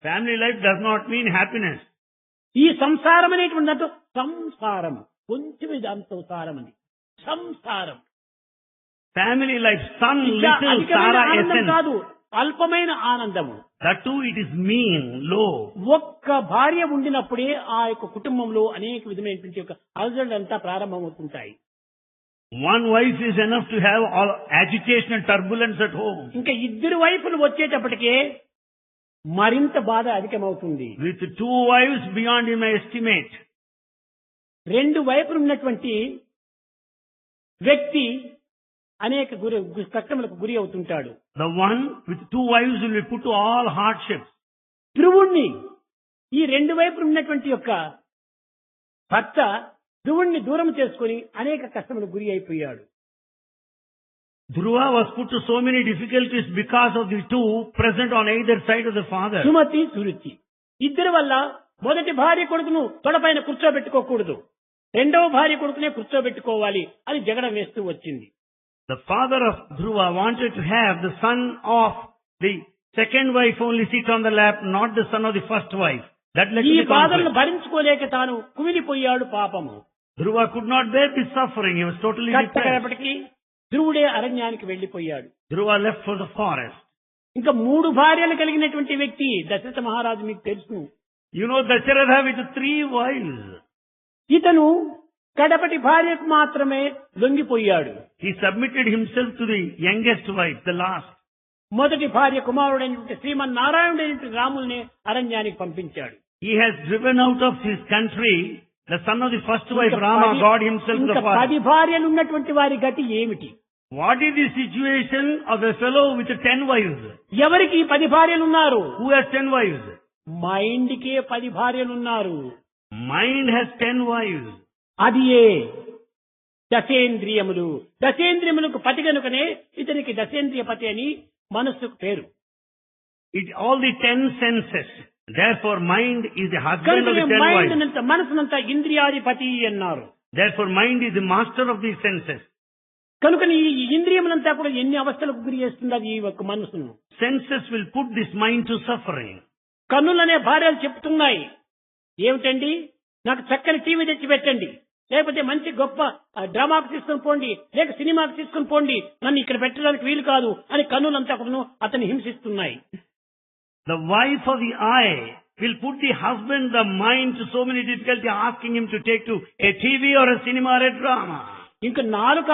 S2: Family life does not mean happiness.
S1: ఈ సంసారం అనేటువంటి దాంట్లో సంసారం కొంచెం దాంతో సారం అని సంసారం
S2: Family life, sun,
S1: ఇంకా
S2: little,
S1: అధికమైన
S2: Sara,
S1: ఆనందం
S2: essence.
S1: కాదు, అల్పమైన ఆనందము.
S2: That too it is mean, low.
S1: ఒక్క భార్య ఉండినప్పుడే ఆ యొక్క కుటుంబంలో అనేక విధమైనటువంటి యొక్క అలజడులంతా ప్రారంభమవుతుంటాయి.
S2: One wife is enough to have all agitation and turbulence at home.
S1: ఇంకా ఇద్దరు వైపులు వచ్చేటప్పటికే మరింత బాధ అధికమవుతుంది.
S2: With two wives beyond my estimate.
S1: రెండు వైపులు ఉన్నటువంటి వ్యక్తి అనేక కష్టములకు గురి అవుతుంటాడు.
S2: The one with two wives will be put to all hardships.
S1: ధ్రువుణ్ణి ఈ రెండు వైపులు ఉన్నటువంటి యొక్క భర్త ధ్రువుణ్ణి దూరం చేసుకుని అనేక కష్టములకు గురి అయిపోయాడు.
S2: Dhruva was put to so many difficulties because of the two present on either side of the father.
S1: Sumathi, Suruchi ఇద్దరి వల్ల మొదటి భార్య కొడుకును తొడపైన కూర్చోబెట్టుకోకూడదు, రెండవ భార్య కొడుకునే కూర్చోబెట్టుకోవాలి అని జగడం వేస్తూ వచ్చింది.
S2: The father of Dhruva wanted to have the son of the second wife only sit on the lap, not the son of the first wife. That led
S1: ఈ
S2: to the
S1: బాధలను
S2: conflict.
S1: భరించుకోలేక తాను కుమిలిపోయాడు పాపము.
S2: Dhruva could not bear this suffering. He was totally depressed.
S1: కట్టకడపటికి ధ్రువుడే అరణ్యానికి వెళ్లిపోయాడు.
S2: Dhruva left for the forest.
S1: ఇంకా 3 భార్యలు కలిగినటువంటి వ్యక్తి దశరథ మహారాజు మీకు తెలుసు.
S2: You know Dasharatha with 3 wives.
S1: ఇతను కడపటి భార్యకు మాత్రమే లొంగిపోయాడు.
S2: He submitted himself to the youngest wife, the last.
S1: మొదటి భార్య కుమారుడైనటువంటి శ్రీమన్నారాయణుడైనటువంటి రాముల్ని అరణ్యానికి పంపించాడు.
S2: He has driven out of his country the son of the first wife,
S1: ఇంకా
S2: Rama,
S1: 10
S2: God himself the
S1: ఇంకా
S2: father.
S1: 10 భార్యలు ఉన్నటువంటి వారి గతి ఏమిటి?
S2: What is the situation of a fellow with 10 wives?
S1: ఎవరికి ఈ 10 భార్యలు ఉన్నారు?
S2: Who has 10 wives?
S1: మైండ్కే 10 భార్యలు ఉన్నారు.
S2: Mind has 10 wives.
S1: అది ఏ దశేంద్రియములు. దశేంద్రియములకు పతి కనుకనే ఇతనికి దశేంద్రియ పతి అని మనస్సుకు పేరు.
S2: all the 10 senses. Therefore, mind is the husband of
S1: కనుక
S2: the 10
S1: మైండ్
S2: wives.
S1: నంత మనసునంతా ఇంద్రియాధిపతి అన్నారు.
S2: Therefore, mind is the master of these senses.
S1: కనుక ఈ ఇంద్రియములంతా కూడా ఎన్ని అవస్థలకు గురి చేస్తుంది అది ఈ యొక్క మనసును.
S2: Senses will put this mind to suffering.
S1: కన్నులనే భార్యలు చెప్తున్నాయి, ఏమిటండి నాకు చక్కని టీవీ తెచ్చి పెట్టండి, లేకపోతే మంచి గొప్ప డ్రామాకు తీసుకుని పోండి, లేక సినిమాకు తీసుకుని పోండి, నన్ను ఇక్కడ పెట్టడానికి వీలు కాదు అని కన్నులంతా కూడా అతన్ని హింసిస్తున్నాయి.
S2: The wife of the eye will put the husband, the mind to so many difficulty, asking him to take to a TV or a cinema or a drama.
S1: ఇంకా నాలుక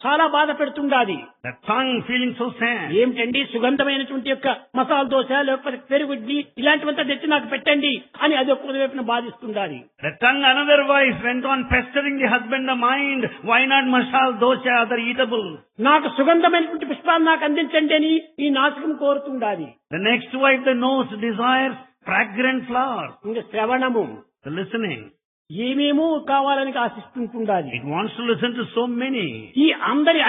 S1: చాలా బాధ పెడుతుండాది.
S2: The tongue feeling so sad.
S1: ఏమిటండి సుగంధమైనటువంటి యొక్క మసాలా దోశ లేకపోతే పెరుగుడ్డి ఇలాంటివంతా తెచ్చి నాకు పెట్టండి అని అది ఒక్క వైపున బాధిస్తుండాలి.
S2: The tongue, another wife, went on pestering the husband, the mind. Why not masala dosha, other eatables?
S1: నాకు సుగంధమైనటువంటి పుష్పాలు నాకు అందించండి అని ఈ నాశకం కోరుతుండాలి.
S2: The next wife, the nose, desires fragrant flowers.
S1: ఇంకా శ్రవణము,
S2: The listening.
S1: ఏమేమో కావాలని ఆశిస్తుంటుండాలి.
S2: It wants to listen to so many.
S1: ఈ అందరి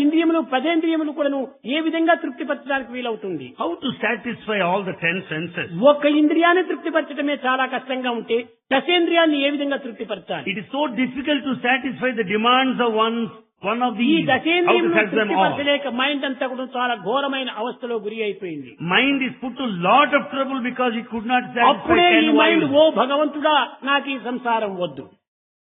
S1: ఇంద్రియములు 10 ఇంద్రియములు కూడాను ఏ విధంగా తృప్తిపరచడానికి వీలవుతుంది?
S2: How to satisfy all the 10 senses?
S1: ఒక్క ఇంద్రియాన్ని తృప్తిపరచడమే చాలా కష్టంగా ఉంటే దశేంద్రియాన్ని ఏ విధంగా తృప్తిపరచాలి?
S2: It is so difficult to satisfy the demands of one of
S1: ఈ
S2: these. How to
S1: దశేంద్రియములను
S2: satisfy them all?
S1: తృప్తిపరచలేక మైండ్ అంతా కూడా చాలా ఘోరమైన అవస్థలో గురి అయిపోయింది.
S2: Mind is put to lot of trouble because it could not satisfy
S1: అప్పుడే ఈ
S2: 10
S1: మైండ్
S2: wives.
S1: ఓ భగవంతుడా నాకు ఈ సంసారం వద్దు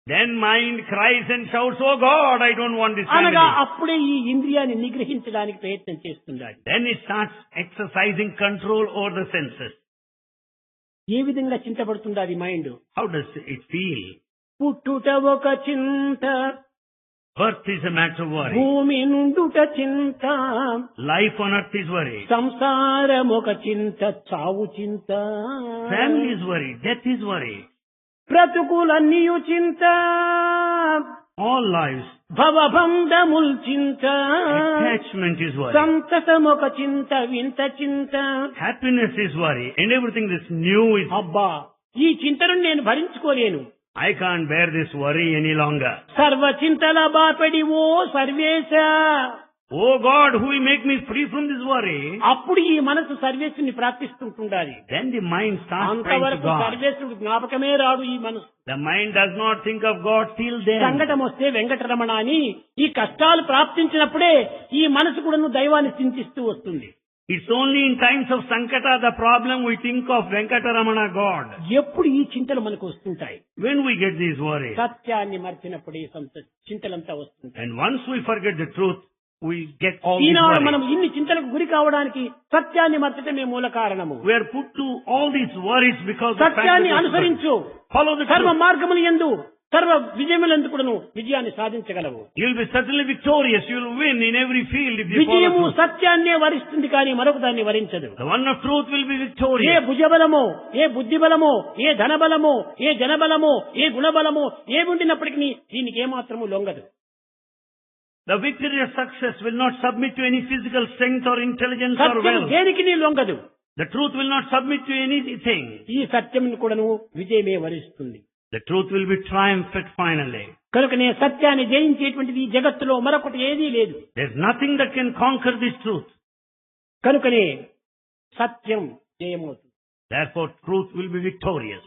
S2: Then mind cries and shouts, "Oh God, I don't want this
S1: అనగా
S2: family."
S1: అప్పుడే ఈ ఇంద్రియాన్ని నిగ్రహించడానికి ప్రయత్నం చేస్తుండాలి.
S2: Then it starts exercising control over the senses.
S1: ఏ విధంగా చింతపడుతుండాలి mind?
S2: How does it feel?
S1: పుట్టుట ఒక చింత,
S2: Birth is a matter of worry.
S1: భూమి నుండుట చింత,
S2: Life on earth is worry.
S1: సంసారం ఒక చింత, చావు చింత,
S2: Family is worry. Death is worry.
S1: బ్రతుకులన్నీయు చింత,
S2: All lives.
S1: భవబంధముల్ చింత,
S2: Attachment is worry.
S1: సంతతం ఒక చింత, వింత చింత.
S2: Happiness is worry. And everything that's new is,
S1: అబ్బా ఈ చింతను నేను భరించుకోలేను.
S2: I can't bear this worry any longer.
S1: సర్వ చింతల బాపడి ఓ సర్వేశ.
S2: Oh God, who will make me free from this worry?
S1: అప్పుడు ఈ మనసు సర్వేశుని ప్రార్థిస్తుంటుండాలి.
S2: Then the mind starts praying to
S1: అంతవరకు
S2: God.
S1: సర్వేశుడు జ్ఞాపకమే రాడు ఈ మనసు.
S2: The mind does not think of God till then.
S1: సంకటం వస్తే వెంకటరమణ అని ఈ కష్టాలు ప్రాప్తించినప్పుడే ఈ మనసు కూడా దైవాన్ని చింతిస్తూ వస్తుంది.
S2: It's only in times of Sankata, the problem, we think of Venkataramana God.
S1: ఎప్పుడు ఈ చింతలు మనకు వస్తుంటాయి?
S2: When we get these worries.
S1: సత్యాన్ని మర్చినప్పుడు ఈ చింతలంతా వస్తుంటాయి.
S2: And once we forget the truth, we get all these
S1: Eenadu
S2: worries.
S1: మనం ఇన్ని చింతలకు గురి కావడానికి సత్యాన్ని మర్చటమే మూల కారణము.
S2: We are put to all these worries because the fact
S1: సత్యాన్ని
S2: that we
S1: అనుసరించు,
S2: follow the
S1: సర్వ
S2: truth.
S1: మార్గములు యందు సర్వ విజయములందు కూడాను విజయాన్ని సాధించగలవు.
S2: You will be certainly victorious. You will win in every field if you follow
S1: Vijayamu
S2: truth.
S1: సత్యాన్నే వరిస్తుంది కానీ మరొక దాన్ని వరించదు.
S2: The one of truth will be
S1: A
S2: victorious.
S1: భుజబలమో, ఏ బుద్ధి బలమో, ఏ ధనబలమో, ఏ జనబలమో, ఏ గుణబలమో ఏ ఉండినప్పటికీ దీనికి ఏమాత్రము లొంగదు.
S2: The victory of success will not submit to any physical strength or intelligence or
S1: Satyam
S2: wealth.
S1: దేనికి నీ లొంగదు.
S2: The truth will not submit to anything.
S1: ఈ సత్యమును కూడాను విజయమే వరిస్తుంది.
S2: The truth will be triumphant finally.
S1: కనుకనే సత్యాన్ని జయించేటువంటిది ఈ జగత్తులో మరొకటి ఏదీ లేదు.
S2: There's nothing that can conquer this truth.
S1: కనుకనే సత్యం జయమవుతుంది.
S2: Therefore, truth will be victorious.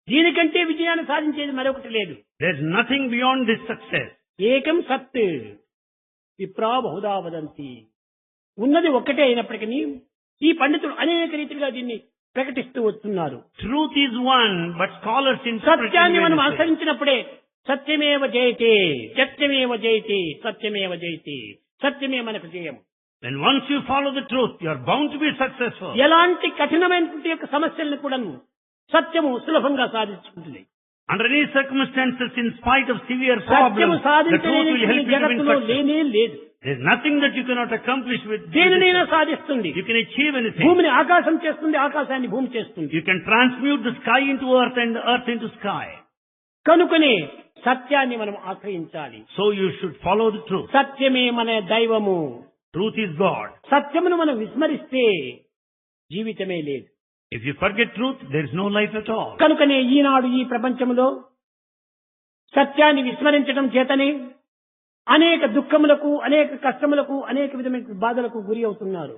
S1: దీనికంటే విజయాన్ని సాధించేది మరొకటి లేదు.
S2: There's nothing beyond this success.
S1: ఏకం సత్ విప్రా బహుదా వదంతి. ఉన్నది ఒక్కటే అయినప్పటికీ ఈ పండితులు అనేక రీతిగా దీన్ని ప్రకటిస్తూ వస్తున్నారు.
S2: Truth is one, but scholars interpret it
S1: సత్యాన్ని మనం
S2: in many ways.
S1: అనుసరించినప్పుడే సత్యమేవ జయతే, సత్యమేవ జయతే, సత్యమేవ జయతే, సత్యమే మనకు జయం.
S2: When once you follow the truth, you are bound to be successful.
S1: ఎలాంటి కఠినమైనటువంటి యొక్క సమస్యలను కూడా సత్యము సులభంగా సాధించుకుంటుంది.
S2: Under any circumstances, in spite of severe
S1: సత్యము
S2: problems, the truth will help
S1: సాధించలేని
S2: you to win
S1: జగత్తులో
S2: success.
S1: లేనే లేదు.
S2: There's nothing that you cannot accomplish with
S1: దేనినైనా సాధిస్తుంది.
S2: You can achieve anything.
S1: భూమిని ఆకాశం చేస్తుంది, ఆకాశాన్ని భూమి చేస్తుంది.
S2: You can transmute the sky into earth and the earth into sky.
S1: కనుకనే సత్యాన్ని మనం ఆశ్రయించాలి.
S2: So you should follow the truth.
S1: సత్యమే మన దైవము.
S2: Truth is God.
S1: సత్యమును మనం విస్మరిస్తే జీవితమే లేదు.
S2: If you forget truth, there is no life at all.
S1: కనుకనే ఈనాడు ఈ ప్రపంచంలో సత్యాన్ని విస్మరించడం చేతనే అనేక దుఃఖములకు, అనేక కష్టములకు, అనేక విధమైన బాధలకు గురి అవుతున్నారు.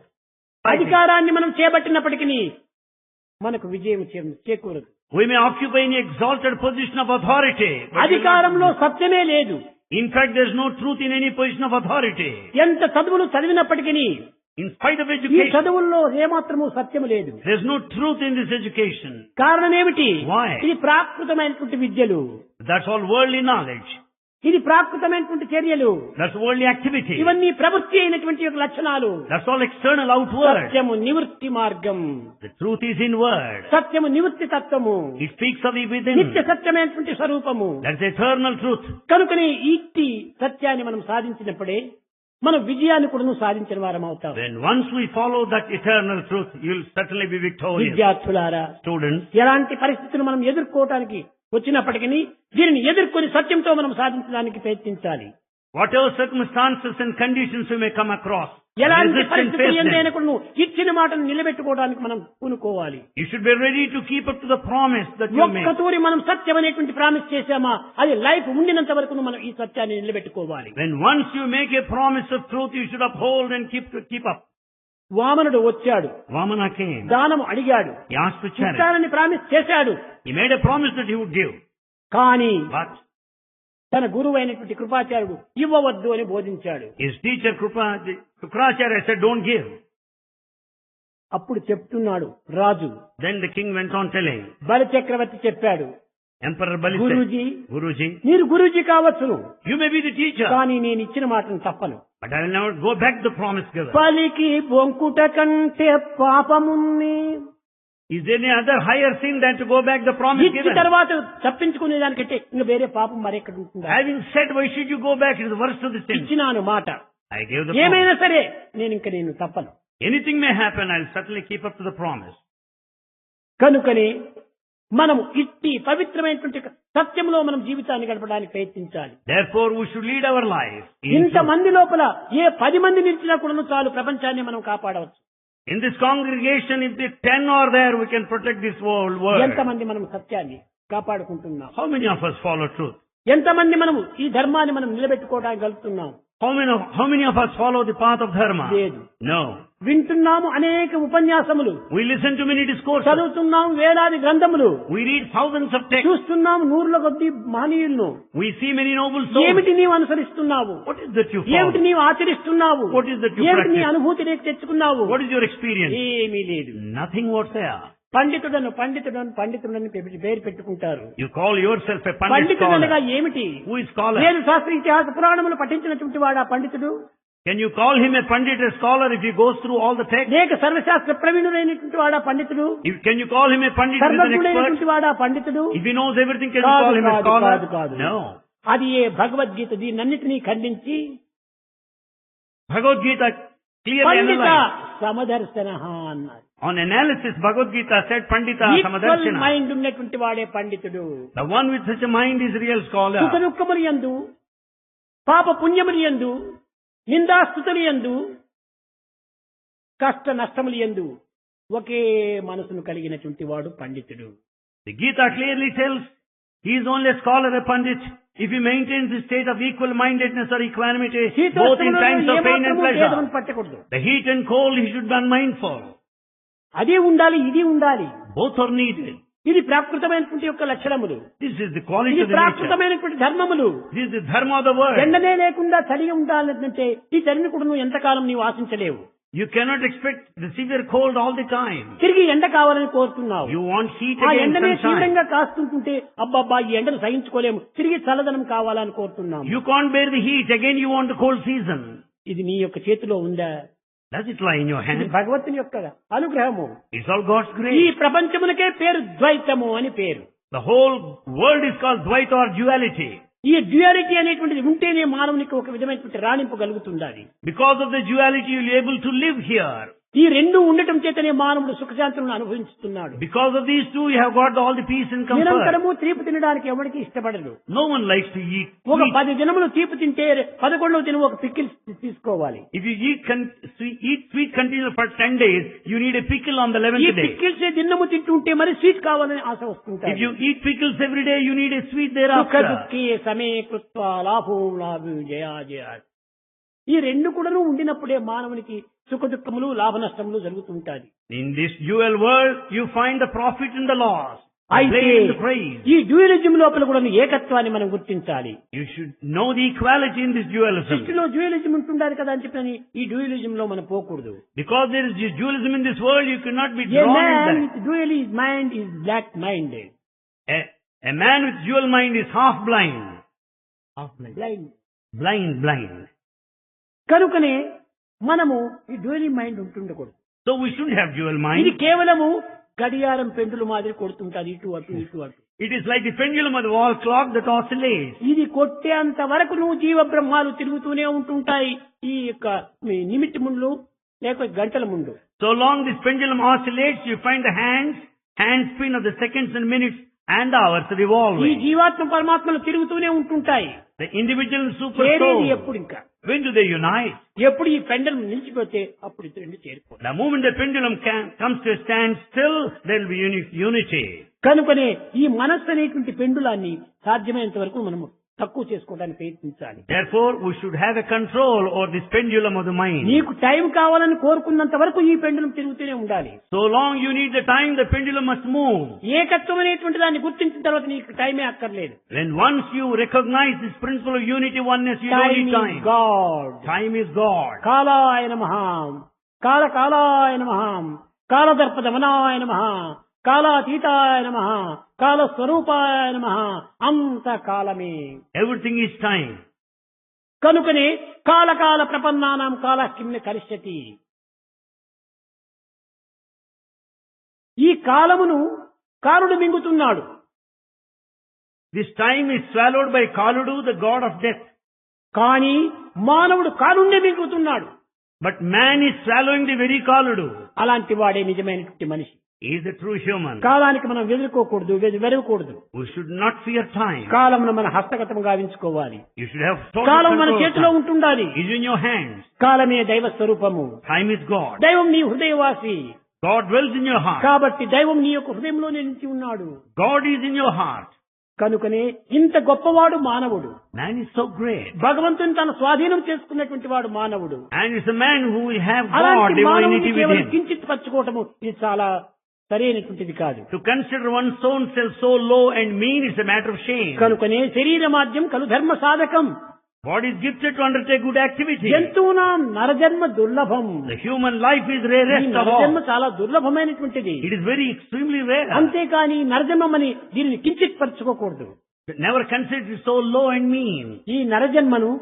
S1: అధికారాన్ని మనం చేపట్టినప్పటికీ మనకు విజయం చేకూరదు.
S2: We may occupy any exalted position of authority. but we will not-
S1: అధికారంలో సత్యమే లేదు.
S2: In fact, there is no truth in any position of authority.
S1: ఎంత చదువులు చదివినప్పటికీ
S2: In spite of
S1: ఈ
S2: education,
S1: చదువుల్లో ఏమాత్రము సత్యము లేదు.
S2: there is no truth in this education.
S1: కారణం ఏమిటి?
S2: Why?
S1: ఇది ప్రాకృతమైనటువంటి విద్యలు,
S2: That's all worldly knowledge.
S1: ఇది ప్రాకృతమైనటువంటి చర్యలు,
S2: That's worldly activity.
S1: ఇవన్నీ ప్రవృత్తి అయినటువంటి యొక్క లక్షణాలు.
S2: That's all external, outward.
S1: సత్యము నివృత్తి మార్గం,
S2: The truth is inward.
S1: సత్యము నివృత్తి తత్వము,
S2: It speaks of the within.
S1: నిత్య సత్యమైనటువంటి స్వరూపము.
S2: That's eternal truth.
S1: కనుకనే ఇట్టి సత్యాన్ని మనం సాధించినప్పుడే మనం విజయాన్ని కూడా సాధించిన వారం అవుతాం.
S2: When once we follow that eternal truth, you'll certainly be victorious.
S1: విద్యార్థులారా,
S2: Students,
S1: ఎలాంటి పరిస్థితులు మనం ఎదుర్కోవటానికి వచ్చినప్పటికీ దీనిని ఎదుర్కొని సత్యంతో మనం సాధించడానికి ప్రయత్నించాలి.
S2: whatever circumstances and conditions we may come across,
S1: ఎలాంటి
S2: resist and
S1: పరిస్థితులు
S2: face them.
S1: ఎందైనా కూడా నువ్వు ఇచ్చిన మాటను నిలబెట్టుకోవడానికి మనం పూనుకోవాలి.
S2: You should be ready to keep up to the promise that you make.
S1: ఒక్క తూరి మనం సత్యం అనేటువంటి ప్రామిస్ చేశామా, అది లైఫ్ ఉండినంత వరకు మనం ఈ సత్యాన్ని నిలబెట్టుకోవాలి.
S2: When once you make a promise of truth, you should uphold and keep up.
S1: వామనుడు వచ్చాడు,
S2: Vamana came.
S1: దానము అడిగాడు,
S2: He asked for charity.
S1: ఇస్తానని ప్రామిస్ చేశాడు.
S2: He made a promise that he would give.
S1: కానీ
S2: But
S1: తన గురువు అయినటువంటి కృపాచార్యుడు ఇవ్వవద్దు అని బోధించాడు.
S2: his teacher Shukracharya said, don't give.
S1: అప్పుడు చెప్తున్నాడు రాజు.
S2: Then the king went on telling.
S1: బలి చక్రవర్తి చెప్పాడు,
S2: Emperor Bali said,
S1: Guruji,
S2: Guruji,
S1: మీరు గురూజీ కావచ్చును,
S2: you may be the teacher,
S1: కానీ నేను ఇచ్చిన మాటను తప్పను.
S2: but I will never go back the promise given.
S1: బలికి బొంకుట కంటే పాపమున్ని,
S2: Is there any other higher sin than to go back the promise
S1: ఇచ్చిన
S2: given?
S1: తర్వాత తప్పించుకునే దానికంటే ఇంకా వేరే పాపం మరెక్కడ ఉంటుందా?
S2: Having said, why should you go back? It is the worst of the sin.
S1: ఇచ్చినాను మాట,
S2: I gave the promise.
S1: ఏమైనా సరే నేను తప్పను.
S2: Anything may happen, I will certainly keep up to the promise.
S1: కనుకనే మనము ఇట్టి పవిత్రమైనటువంటి సత్యంలో మనం జీవితాన్ని గడపడానికి ప్రయత్నించాలి.
S2: Therefore, we should lead our life.
S1: ఇంత మంది లోపల ఏ 10 మంది నిలిచినా కూడా చాలు, ప్రపంచాన్ని మనం కాపాడవచ్చు.
S2: In this congregation, if the 10 are there, we can protect this whole world.
S1: ఎంతమంది మనం సత్యాన్ని కాపాడుకుంటున్నాం?
S2: How many of us follow truth?
S1: ఎంతమంది మనము ఈ ధర్మాన్ని మనం నిలబెట్టుకోవడానికి గలుగుతున్నాం?
S2: How many of us follow the path of dharma?
S1: లేదు.
S2: No.
S1: వింటున్నాము అనేక ఉపన్యాసములు,
S2: We listen to many discourses.
S1: చదువుతున్నాం వేలాది గ్రంథములు,
S2: We read thousands of texts.
S1: చూస్తున్నాం నూరుల కొద్ది మహనీయులను.
S2: We see many noble souls.
S1: ఏమిటి నీవు అనుసరిస్తున్నావు?
S2: What is that you
S1: ఏమిటి
S2: follow?
S1: నీవు ఆచరిస్తున్నావు?
S2: What is that you
S1: ఏమిటి నీ
S2: practice?
S1: అనుభూతి రేపు తెచ్చుకున్నావు?
S2: What is your experience?
S1: ఏమీ లేదు.
S2: Nothing whatsoever.
S1: పండితుడని పేరు పెట్టుకుంటారు.
S2: You call yourself a pandit
S1: పండితుడనగా
S2: scholar.
S1: ఏమిటి?
S2: Who is scholar?
S1: వేద శాస్త్ర ఇతిహాస పురాణములు పఠించినటువంటి వాడా పండితుడు?
S2: Can you call him a pandit, a scholar, if he goes through all the texts?
S1: లేక సర్వశాస్త్ర ప్రవీణుడైనటువంటి వాడా పండితుడు?
S2: Can you call him a pandit, who is an expert?
S1: సర్వజ్ఞుడైనటువంటి వాడా పండితుడు?
S2: If he knows everything, can you call him a scholar? No.
S1: అది ఏ భగవద్గీత దీన్నన్నిటినీ ఖండించి
S2: Bhagavad Gita clearly
S1: పండిత
S2: analyzed.
S1: సమదర్శన అన్నారు.
S2: On analysis, Bhagavad Gita said, Pandita
S1: equal
S2: Samadarshana.
S1: Mind ఉన్నటువంటి వాడే పండితుడు.
S2: The one with such a mind is real scholar.
S1: సుఖ దుఃఖములు యందు, పాప పుణ్యములు యందు, నిందాస్తుతులు యందు, కష్ట నష్టములు యందు ఒకే మనసును కలిగినటువంటి వాడు పండితుడు.
S2: The Gita clearly tells he is only a scholar, a pandit, if he maintains the state of equal mindedness or equanimity, both in times of pain and pleasure.
S1: పట్టకూడదు.
S2: The heat and cold, he should be unmindful.
S1: అది ఉండాలి, ఇది ఉండాలి.
S2: Both are needed.
S1: ఇది ప్రాకృతమైనటువంటి యొక్క లక్షణములు.
S2: This is the quality
S1: ఇది
S2: of the nature.
S1: ప్రాకృతమైనటువంటి ధర్మములు.
S2: This is the dharma of the world.
S1: ఎండనే లేకుండా చలి ఉండాలంటే ఈ చలిని కూడా నువ్వు ఎంతకాలం నీవు ఆశించలేవు.
S2: You cannot expect the severe cold all the time.
S1: తిరిగి ఎండ కావాలని కోరుతున్నావు.
S2: You want heat
S1: ఆ
S2: against
S1: ఎండనే
S2: sunshine.
S1: తీవ్రంగా కాస్తుంటుంటే అబ్బబ్బా ఈ ఎండను సహించుకోలేము, తిరిగి చల్లదనం కావాలని కోరుతున్నాము.
S2: You can't bear the heat, again you want the cold season.
S1: ఇది నీ యొక్క చేతిలో ఉందా?
S2: Does it lie in your
S1: ఇది
S2: hand?
S1: భగవంతుని యొక్క అనుగ్రహము.
S2: It's all God's
S1: ఈ
S2: grace.
S1: ప్రపంచమునకే పేరు ద్వైతము అని పేరు.
S2: The whole world is called Dvaita or duality.
S1: ఈ డ్యూయాలిటీ అనేటువంటిది ఉంటేనే మానవునికి ఒక విధమైనటువంటి రాణింపు కలుగుతుండాలి.
S2: Because of the duality, you'll be able to live here.
S1: ఈ రెండు ఉండటం చేతనే మానవుడు సుఖశాంతులను అనుభవిస్తున్నాడు.
S2: Because of these two, you have got all the peace and comfort.
S1: నిరంతరము తీపి తినడానికి ఎవరికి ఇష్టపడదు.
S2: No one likes to eat
S1: ఒక
S2: sweet.
S1: 10 దినములు తీపి తింటే 11వ దినం ఒక పికిల్ తీసుకోవాలి.
S2: If you eat sweet continuously for 10 days, you need a pickle on the
S1: ఈ
S2: 11th day.
S1: పికిల్స్ దినము తింటుంటే మరి స్వీట్ కావాలని ఆశ
S2: If
S1: వస్తుంటాయి.
S2: you eat pickles every day, you need a sweet
S1: సుఖ
S2: thereafter.
S1: దుఃఖే సమే కృత్వా లాభో లాభం జయా జయా. ఈ రెండు కూడాను ఉండినప్పుడే మానవునికి సుఖ దుఃఖములు లాభ నష్టములు జరుగుతూ ఉంటాయి.
S2: In this dual world, you find the profit and the loss, the
S1: అయితే
S2: blame and the praise.
S1: ఈ డ్యూయలిజం లోపల కూడా ఏకత్వాన్ని మనం గుర్తించాలి.
S2: You should know the equality in this dualism.
S1: సృష్టిలో డ్యూయలిజం ఉంటుండాలి కదా అని చెప్పని ఈ డ్యూయలిజం లో మనం పోకూడదు.
S2: Because there is this dualism in this world, you cannot be
S1: A
S2: drawn in
S1: man
S2: that.
S1: with dual mind is black minded.
S2: A man with dual mind is half blind.
S1: Blind.
S2: Blind.
S1: కనుకనే మనము ఈ dual mind ఉంటుండకూడదు.
S2: So we shouldn't have dual
S1: ఇది
S2: mind.
S1: కేవలము గడియారం పెండులు మాదిరి కొడుతుంటది ఇటు అటు ఇటు అటు.
S2: It is like the pendulum of the wall clock that oscillates.
S1: ఇది కొట్టేంత వరకు నువ్వు జీవ బ్రహ్మాలు తిరుగుతూనే ఉంటుంటాయి ఈ యొక్క నిమిటి ముందు లేకపోతే గంటల ముందు.
S2: So long this pendulum oscillates, you find the hand spin of the seconds and minutes and hours
S1: ఈ
S2: revolving.
S1: జీవాత్మ పరమాత్మలు తిరుగుతూనే ఉంటుంటాయి.
S2: The individual and super
S1: చేరేది
S2: soul,
S1: ఎప్పుడు ఇంకా
S2: when do they unite?
S1: ఎప్పుడు ఈ పెండలం నిలిచిపోతే అప్పుడు ఇద్దరు రెండు చేరిపోతారు.
S2: The moment the pendulum comes to a stand still, there will be unity.
S1: కనుకనే ఈ మనస్సు అనేటువంటి పెండులాన్ని సాధ్యమైనంత వరకు మనము తక్కువ చేసుకోవడానికి ప్రయత్నించాలి.
S2: Therefore, we should have a control over this pendulum of the mind.
S1: నీకు టైం కావాలని కోరుకున్నంత వరకు ఈ పెండులం తిరుగుతూనే ఉండాలి.
S2: So long you need the time, the pendulum must move.
S1: ఏకత్వం అనేటువంటి దాన్ని గుర్తించిన తర్వాత నీకు టైమే అక్కర్లేదు.
S2: When once you recognize this principle of unity, oneness, you don't need time.
S1: God
S2: Time is God.
S1: కాలాయ నమః కాలాయ నమః కాలదర్పదమనాయ నమః కాలాతీతాయ నమః కాలస్వరూపాయ నమః అంత కాలమే.
S2: Everything is time.
S1: కనుకనే కాలకాల ప్రపన్నానాం కాల కిమ్న కలిష్యతి. ఈ కాలమును కాలుడు మింగుతున్నాడు.
S2: This time is swallowed by Kaludu, the god of death.
S1: కానీ మానవుడు కాలుణ్ణి మింగుతున్నాడు.
S2: But man is swallowing the very Kaludu.
S1: అలాంటి వాడే నిజమైనటువంటి మనిషి.
S2: He is a true human.
S1: కాలానికి మనం వెదురుకోకూడదు, వెరవకూడదు.
S2: We should not fear time.
S1: కాలమును మన హస్తగతం గావించుకోవాలి.
S2: You should have total
S1: కాలం మన
S2: control of
S1: చేతిలో
S2: time.
S1: ఉంటుండాలి.
S2: It is in your hands.
S1: కాలమే దైవ స్వరూపము.
S2: Time is God.
S1: దైవం నీ హృదయవాసి.
S2: God dwells in your heart.
S1: కాబట్టి దైవం నీ యొక్క హృదయంలోనే నిలిచి ఉన్నాడు.
S2: God is in your heart.
S1: కనుకనే ఇంత గొప్పవాడు మానవుడు.
S2: Man is so great.
S1: భగవంతుని తన స్వాధీనం చేసుకున్నటువంటి వాడు మానవుడు.
S2: And it's a man who will have God,
S1: అలాంటి
S2: divinity
S1: మానవుడిని
S2: with
S1: కేవలం
S2: him.
S1: కించిత్ పరచుకోవటము ఇది చాలా సరైనటువంటిది కాదు.
S2: To consider one's own self so low and mean is a matter of shame.
S1: కనుకనే శరీర మాధ్యం కలు ధర్మ సాధకం.
S2: Body is gifted to undertake good activity.
S1: జంతువునాం నరజన్మ దుర్లభం.
S2: The human life is
S1: ఈ
S2: rarest of
S1: నరజన్మ
S2: all.
S1: చాలా దుర్లభమైనటువంటిది.
S2: It is very extremely rare.
S1: అంతేకాని నరజన్మని దీనిని కించిత్ పరచుకోకూడదు.
S2: Never consider it so low and mean.
S1: ఈ నరజన్మను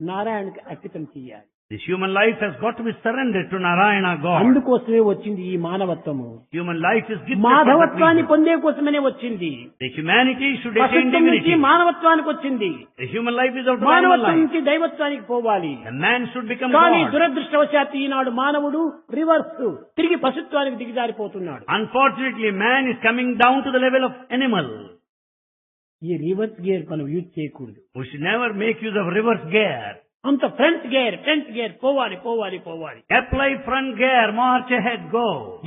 S1: నారాయణకి అర్పితం చేయాలి.
S2: This human life has got to be surrendered to Narayana God.
S1: అందుకోసమే వచ్చింది ఈ మానవత్వము.
S2: Human life is gifted for that
S1: మాధవత్వాన్ని
S2: reason.
S1: పొందే కోసమనే వచ్చింది.
S2: The humanity should attain
S1: పశుత్వం నుంచి
S2: divinity.
S1: మానవత్వానికి వచ్చింది.
S2: The human life is out of animal
S1: మానవత్వం
S2: life.
S1: నుంచి దైవత్వానికి పోవాలి.
S2: The man should become
S1: కానీ
S2: God.
S1: దురదృష్టవశాత్తు ఈనాడు మానవుడు రివర్స్ తిరిగి పశుత్వానికి దిగజారిపోతున్నాడు.
S2: Unfortunately, man is coming down to the level of animal.
S1: ఈ రివర్స్ గేర్ మనం యూజ్ చేయకూడదు.
S2: We should never make use of reverse gear.
S1: అంత ఫ్రంట్ గేర్ పోవాలి.
S2: Apply front gear, march ahead, go.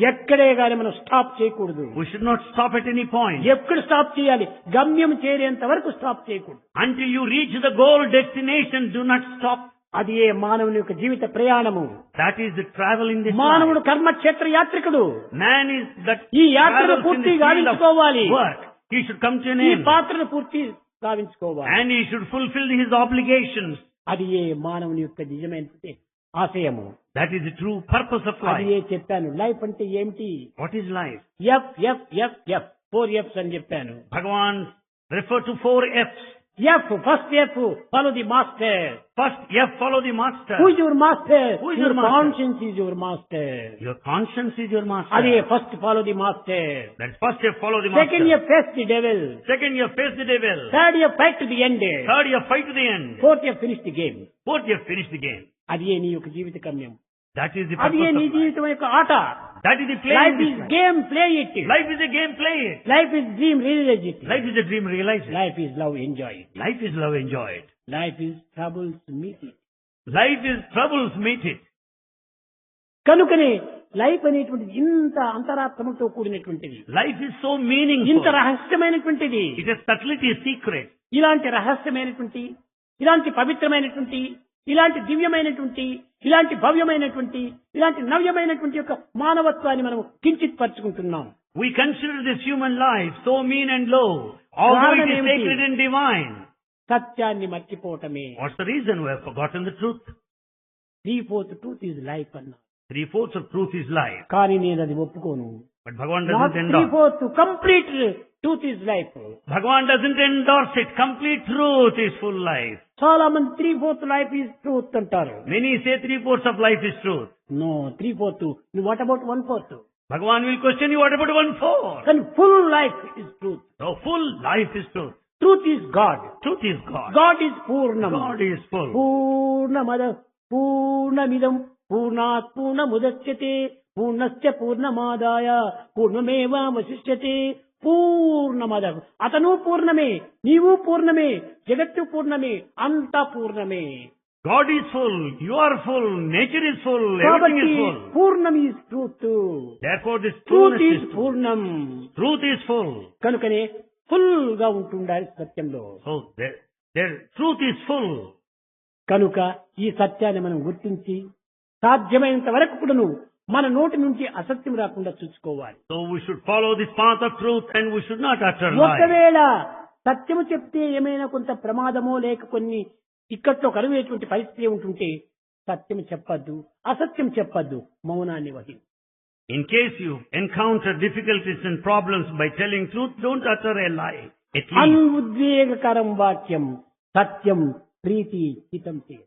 S1: ఎక్కడే గాని మనం స్టాప్ చేయకూడదు.
S2: We should not stop at any point.
S1: ఎక్కడ స్టాప్ చేయాలి? గమ్యం చేరేంత వరకు స్టాప్ చేయకూడదు.
S2: Until you reach the goal destination, do not stop.
S1: అది ఏ మానవుని యొక్క జీవిత ప్రయాణము.
S2: That is the travel in this
S1: మానవుడు
S2: life.
S1: కర్మక్షేత్ర యాత్రికుడు.
S2: Man is that
S1: ఈ యాత్రను
S2: travels in
S1: పూర్తి
S2: the field of
S1: గావించుకోవాలి.
S2: work. He should come to an
S1: ఈ
S2: end.
S1: పాత్రను పూర్తి గావించుకోవాలి.
S2: And he should fulfill his obligations.
S1: అది ఏ మానవుని యొక్క నిజమైనటువంటి ఆశయము.
S2: That is the true purpose of
S1: అది
S2: life.
S1: ఏ చెప్పాను. లైఫ్ అంటే ఏమిటి?
S2: What is life?
S1: F 4 F's అని చెప్పాను.
S2: Bhagavan referred to 4 F's.
S1: First F follow the master.
S2: First F, follow the master.
S1: Who is your master?
S2: Who is your master?
S1: Conscience is your master.
S2: Your conscience is your master.
S1: అదే first follow the master.
S2: That's first F, follow the
S1: second
S2: master.
S1: F face the devil.
S2: Second F, face the devil.
S1: Third F fight to the end.
S2: Third F, fight to the end.
S1: Fourth F finish the game.
S2: Fourth F, finish the game.
S1: అది నీ యొక్క జీవిత గమ్యం.
S2: That is the
S1: అది
S2: purpose
S1: నీ
S2: of life.
S1: జీవితం యొక్క ఆట.
S2: That is the play.
S1: Life is game play it.
S2: Life is a game, play it.
S1: Life is dream realize it.
S2: Life is a dream, realize it.
S1: Life is love enjoy it.
S2: Life is love, enjoy it.
S1: Life is troubles meet it.
S2: Life is troubles, meet it.
S1: కనుకనే life అనేటువంటిది ఇంత అంతరాత్మతో కూడినటువంటిది.
S2: Life is so meaningful.
S1: ఇంత రహస్యమైనటువంటిది.
S2: It has subtlety, secret.
S1: ఇలాంటి రహస్యమైనటువంటి, ఇలాంటి పవిత్రమైనటువంటి, ఇలాంటి దివ్యమైనటువంటి, ఇలాంటి భవ్యమైనటువంటి, ఇలాంటి నవ్యమైనటువంటి యొక్క మానవత్వాన్ని మనం కించిత్ పరుచుకుంటున్నాం.
S2: We consider this human life so mean and low, although it is
S1: కారణమేమిటి?
S2: sacred and divine.
S1: సత్యాన్ని మర్చిపోవటమే.
S2: What's the reason we have forgotten the truth?
S1: 3/4 truth is life అన్నా.
S2: 3/4 of truth is life.
S1: కానీ నేను అది ఒప్పుకోను.
S2: But Bhagavan doesn't endorse.
S1: 3/4 complete truth is life.
S2: Bhagavan doesn't endorse it. Complete truth is full life.
S1: చాలా మంది 3/4 life is truth అంటారు.
S2: Many say 3/4 of life is truth.
S1: No, 3/4. What about 1/4?
S2: Bhagavan will question you, what about 1/4?
S1: కానీ full life is truth.
S2: So full life is truth.
S1: Truth is God.
S2: Truth is God.
S1: God is పూర్ణం.
S2: God is full.
S1: పూర్ణమద పూర్ణమిదం పూర్ణాత్ పూర్ణముదచ్యతే పూర్ణస్య పూర్ణమాదాయ పూర్ణమేవావశిష్యతే. పూర్ణమద, అతను పూర్ణమే, నీవు పూర్ణమే, జగత్తు పూర్ణమే, అంతా పూర్ణమే.
S2: God is full. You are full. Nature is full. Everything
S1: కాబట్టి
S2: is full.
S1: పూర్ణం is truth.
S2: Therefore this
S1: truth
S2: truth
S1: is
S2: is full.
S1: పూర్ణం.
S2: Truth is full.
S1: కనుకనే ఫుల్ గా ఉంటుండాలి సత్యంలో.
S2: So their truth is full.
S1: కనుక ఈ సత్యాన్ని మనం గుర్తించి సాధ్యమైనంత వరకు కూడాను మన నోటి నుంచి అసత్యం రాకుండా చూసుకోవాలి.
S2: So we should follow this path of truth and we should not utter lies.
S1: ఒకవేళ సత్యము చెప్తే ఏమైనా కొంత ప్రమాదమో లేక కొన్ని ఇక్కట్లో కలుగేటువంటి పరిస్థితి ఉంటుంటే సత్యం చెప్పద్దు, అసత్యం చెప్పద్దు, మౌనాన్ని వహి.
S2: In case you encounter difficulties and problems by telling truth, don't utter a lie. At least
S1: అనుద్వేగకరం వాక్యం సత్యం ప్రీతి హితం చే.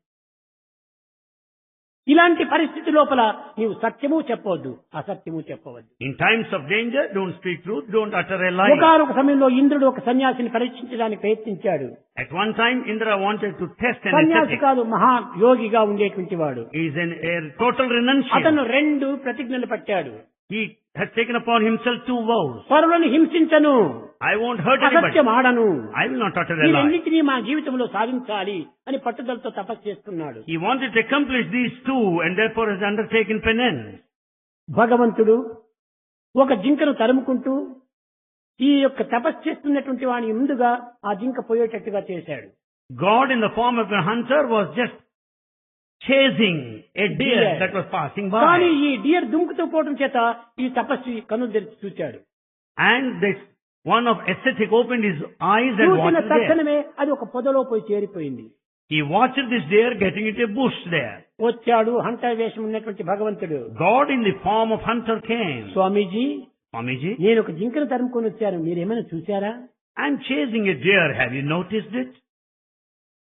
S1: ఇలాంటి పరిస్థితి లోపల నీవు సత్యము చెప్పవద్దు, అసత్యము చెప్పవద్దు.
S2: in times of danger, don't speak truth, don't utter a lie.
S1: ఒకనొక సమయంలో ఇంద్రుడు ఒక సన్యాసిని పరీక్షించడానికి ప్రయత్నించాడు.
S2: At one time, Indra wanted to test an
S1: సన్యాసి
S2: ascetic.
S1: కాదు, మహా యోగిగా ఉండేటువంటి వాడు.
S2: He is a total renunciant.
S1: అతను 2 ప్రతిజ్ఞలు పట్టాడు.
S2: He has taken upon himself 2 vows.
S1: పరులను హింసించను,
S2: I won't hurt anybody.
S1: అసత్యం ఆడను,
S2: I will not utter
S1: ఈ
S2: a lie.
S1: రెండింటినీ మా జీవితంలో సాధించాలి అని పట్టుదలతో తపస్సు చేస్తున్నాడు.
S2: He wanted to accomplish these 2 and therefore has undertaken penance.
S1: భగవంతుడు ఒక జింకను తరుముకుంటూ ఈ యొక్క తపస్సు చేస్తున్నటువంటి వాని ముందుగా ఆ జింక పోయేటట్టుగా చేశాడు.
S2: God in the form of a hunter was just chasing a deer
S1: Deer.
S2: that was passing
S1: కానీ
S2: by.
S1: ఈ డియర్ దుంకుతూ పోవడం చేత ఈ తపస్వి కన్నులు తెరిచి చూచాడు.
S2: And this one of ascetic opened his eyes and
S1: చూసిన
S2: watched the deer.
S1: తక్షణమే అది ఒక పొదలో పోయి చేరిపోయింది.
S2: He watched this deer getting into a bush there.
S1: వచ్చాడు హంటర్ వేషం ఉన్నటువంటి భగవంతుడు.
S2: God in the form of hunter came.
S1: Swamiji,
S2: Swamiji,
S1: నేను ఒక జింకను తరుముకొని వచ్చాను, మీరేమైనా చూశారా?
S2: I'm chasing a deer. Have you noticed it?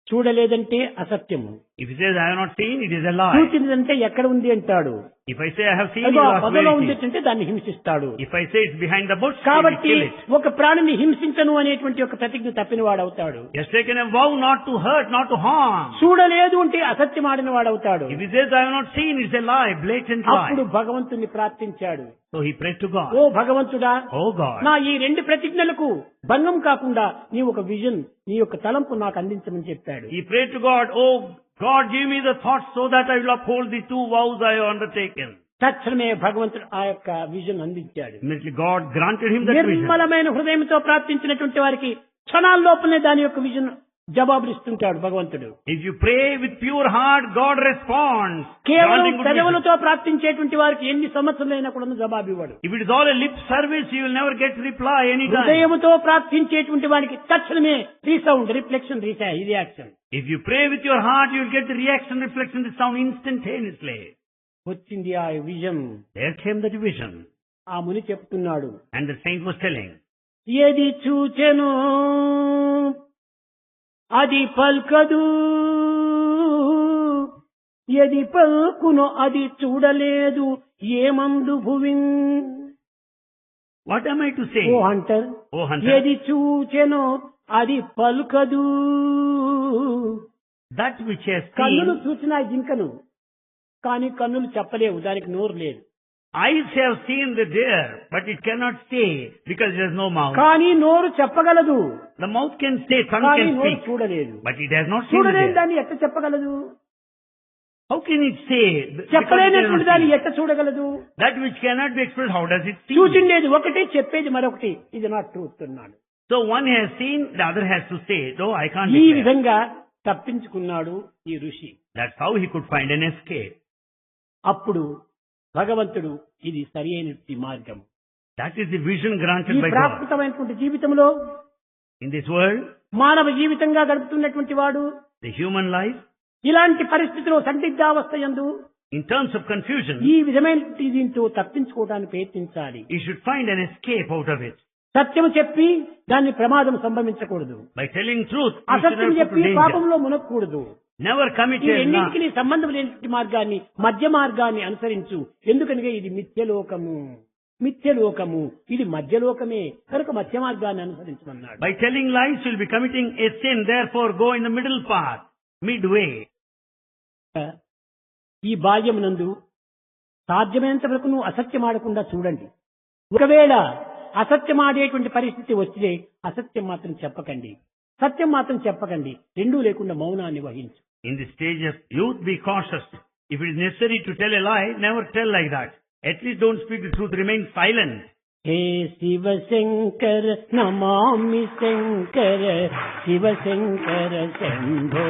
S1: చూడలేదంటే అసత్యము,
S2: If he says, I have not seen, it is a lie.
S1: చూసినదంటే ఎక్కడ ఉంది అంటాడు.
S2: If I say I have seen,
S1: అదిగో
S2: you
S1: ఆ
S2: ask
S1: పొదలో
S2: where it
S1: ఉంది
S2: is.
S1: అంటే దాన్ని హింసిస్తాడు.
S2: If I say it's behind the bush, he will
S1: కాబట్టి
S2: kill it.
S1: ఒక ప్రాణిని హింసించను అనేటువంటి ఒక ప్రతిజ్ఞ తప్పిన వాడవుతాడు.
S2: He has taken a vow not to hurt, not to harm.
S1: చూడలేదు అంటే అసత్యం ఆడిన వాడవుతాడు.
S2: If he says, I have not seen, it's a lie, blatant
S1: అప్పుడు
S2: lie.
S1: భగవంతుని ప్రార్థించాడు.
S2: So he prayed to God.
S1: ఓ భగవంతుడా,
S2: Oh God,
S1: నా ఈ 2 ప్రతిజ్ఞలకు భంగం కాకుండా నీ ఒక విజన్, నీ యొక్క తలంపు నాకు అందించమని చెప్పాడు.
S2: he prayed to God, oh God, give me the thoughts so that I will uphold the 2 vows I have undertaken.
S1: తక్షణమే భగవంతుడు ఆ యొక్క విజన్ అందించాడు.
S2: Immediately God granted him that vision.
S1: నిర్మలమైన హృదయంతో ప్రార్థించినటువంటి వారికి క్షణాల్లోపలనే దాని యొక్క విజన్ జవాబులు ఇస్తుంటాడు భగవంతుడు.
S2: If you pray with pure heart, God responds.
S1: కేవలం
S2: Granting good vision.
S1: పెదవులతో ప్రార్థించేటువంటి వారికి ఎన్ని సంవత్సరాలైనా కూడా జవాబు ఇవ్వడు.
S2: If it is all a lip service, you will never get reply anytime.
S1: హృదయముతో ప్రార్థించేటువంటి వారికి తక్షణమే resound, reflection, reaction.
S2: If you pray with your heart, you will get the reaction, reflection, the sound instantaneously.
S1: వచ్చింది ఆ vision.
S2: There came that vision.
S1: ఆ ముని చెప్తున్నాడు,
S2: And the saint was telling,
S1: ఏది చూచెను అది పల్కదు, ఏది పల్కును అది చూడలేదు, ఏమందు భువిన్.
S2: what am I to say?
S1: Oh hunter,
S2: Oh hunter,
S1: ఏది చూచెను అది పలుకదు.
S2: that which has
S1: కన్నులు
S2: seen,
S1: చూసిన జింకను, కానీ కన్నులు చెప్పలేవు, దానికి నోరు లేదు.
S2: eyes have seen the deer, but it cannot say because it has no mouth.
S1: కానీ నోరు చెప్పగలదు,
S2: The mouth can say, tongue
S1: కానీ
S2: can
S1: నోరు
S2: speak,
S1: చూడలేదు.
S2: but it has not seen the
S1: చూడలేని
S2: deer.
S1: దాన్ని ఎట్ట చెప్పగలదు?
S2: How can it say? Because it
S1: చెప్పలేనటువంటి
S2: cannot
S1: దాన్ని
S2: see.
S1: ఎట్ట చూడగలదు?
S2: That which cannot be expressed, how does it see?
S1: చూసిండేది ఒకటి, చెప్పేది మరొకటి. ఇది నాట్ ట్రూత్ అన్నాడు.
S2: So one has seen, the other has to say, no, I can't
S1: ఈ
S2: declare.
S1: విధంగా తప్పించుకున్నాడు ఈ ఋషి.
S2: That's how he could find an escape.
S1: అప్పుడు భగవంతుడు ఇది సరి అయినటువంటి మార్గం.
S2: That is the vision granted
S1: ఈ
S2: by God.
S1: ప్రాకృతమైనటువంటి జీవితంలో
S2: In this world,
S1: మానవ జీవితంగా గడుపుతున్నటువంటి వాడు
S2: the human life,
S1: ఇలాంటి పరిస్థితిలో సందిగ్ధావస్థ యందు
S2: in terms of confusion,
S1: ఈ విధమైన దీంతో తప్పించుకోవడానికి ప్రయత్నించాలి.
S2: he should find an escape out of it.
S1: సత్యం చెప్పి దాన్ని ప్రమాదం సంభవించకూడదు.
S2: By telling truth, you should
S1: అసత్యం
S2: not
S1: చెప్పి
S2: put danger.
S1: పాపంలో మునక్కూడదు.
S2: Never commit
S1: ఈ
S2: a lie.
S1: రెండింటికి సంబంధం లేని మార్గాన్ని, మధ్య మార్గాన్ని అనుసరించు. ఎందుకనగా ఇది మిథ్యలోకము, మిథ్యలోకము, ఇది మధ్యలోకమే కనుక మధ్య మార్గాన్ని అనుసరించమన్నాడు.
S2: By telling lies, you will be committing a sin. Therefore, go in the middle path, midway.
S1: ఈ బాల్యమునందు సాధ్యమైనంత వరకు నువ్వు అసత్యమాడకుండా చూడండి. ఒకవేళ అసత్యమాడేటువంటి పరిస్థితి వస్తే అసత్యం మాత్రం చెప్పకండి, సత్యం మాత్రం చెప్పకండి. రెండూ లేకుండా మౌనాన్ని వహించు.
S2: In the stage of youth, be cautious. If it is necessary to tell a lie, never tell like that. At least don't speak the truth, remain silent.
S1: Hey Shiva Shankara Namami Shankara, Shiva Shankara Shambho.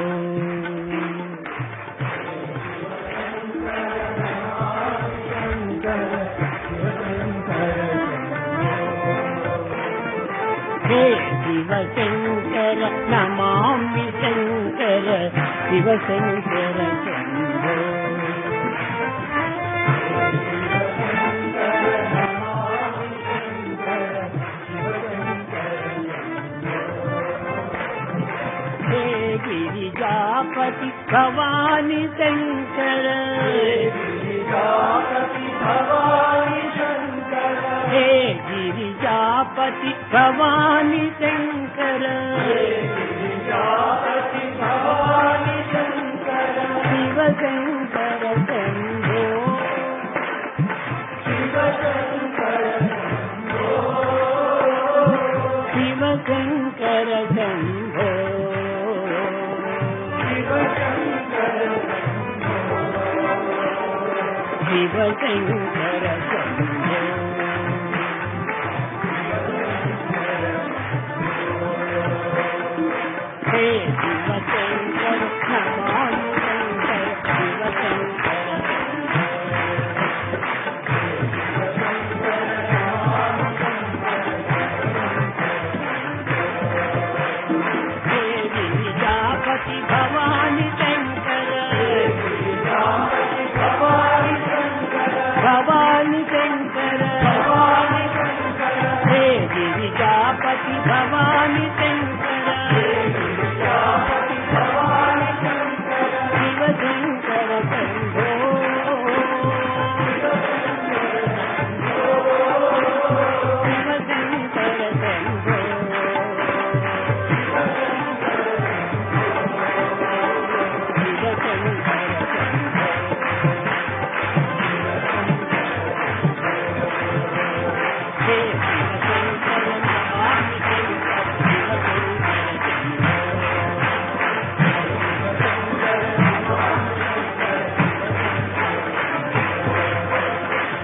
S1: Hey Shiva Shankara Namami Shankara, Shiva Shankara Shambho. Hey Girijapathi Bhavani Shankara, hey Girijapathi Bhavani Shankara, Shiva Shankara Shambho. Shiva Shankara Shambho. Shiva Shankara Shambho. Shiva Shankara Shambho. Hey Shiva Shankara Namami Shankara, Shiva Shankara hey Girijapathi Bhavani Shankara, Bhavani Shankara, hey Girijapathi Bhavani Shankara, Shiva Shankara Shambho. Shiva Shankara Shambho. Shiva Shankara Shambho. Hey Shiva Shankara Namami Shankara, Shiva Shankara Shambho.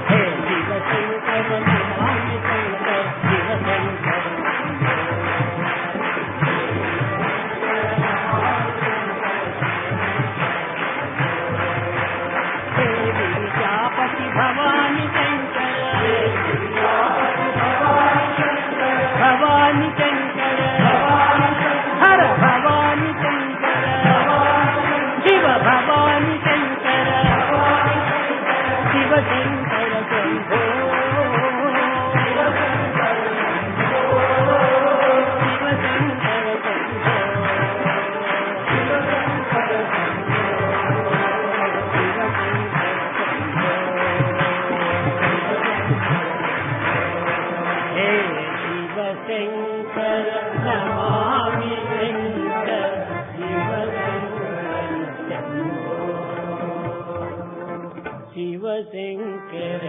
S1: Hey Shiva Shankara Namami Shankara, Shiva Shankara hey Girijapathi Bhavani Shankara, Bhavani Shankara, Hara Bhavani Shankara, Shiva Bhavani Shankara, Shiva Shankara Shambho. Shiva Shankara Shambho. Shiva Shankara Shambho. Shiva Shankara Shambho. Hey Shiva Shankara Namami Shankara, Shiva Shankara Shambho. Shiva Shankara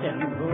S1: Shambho.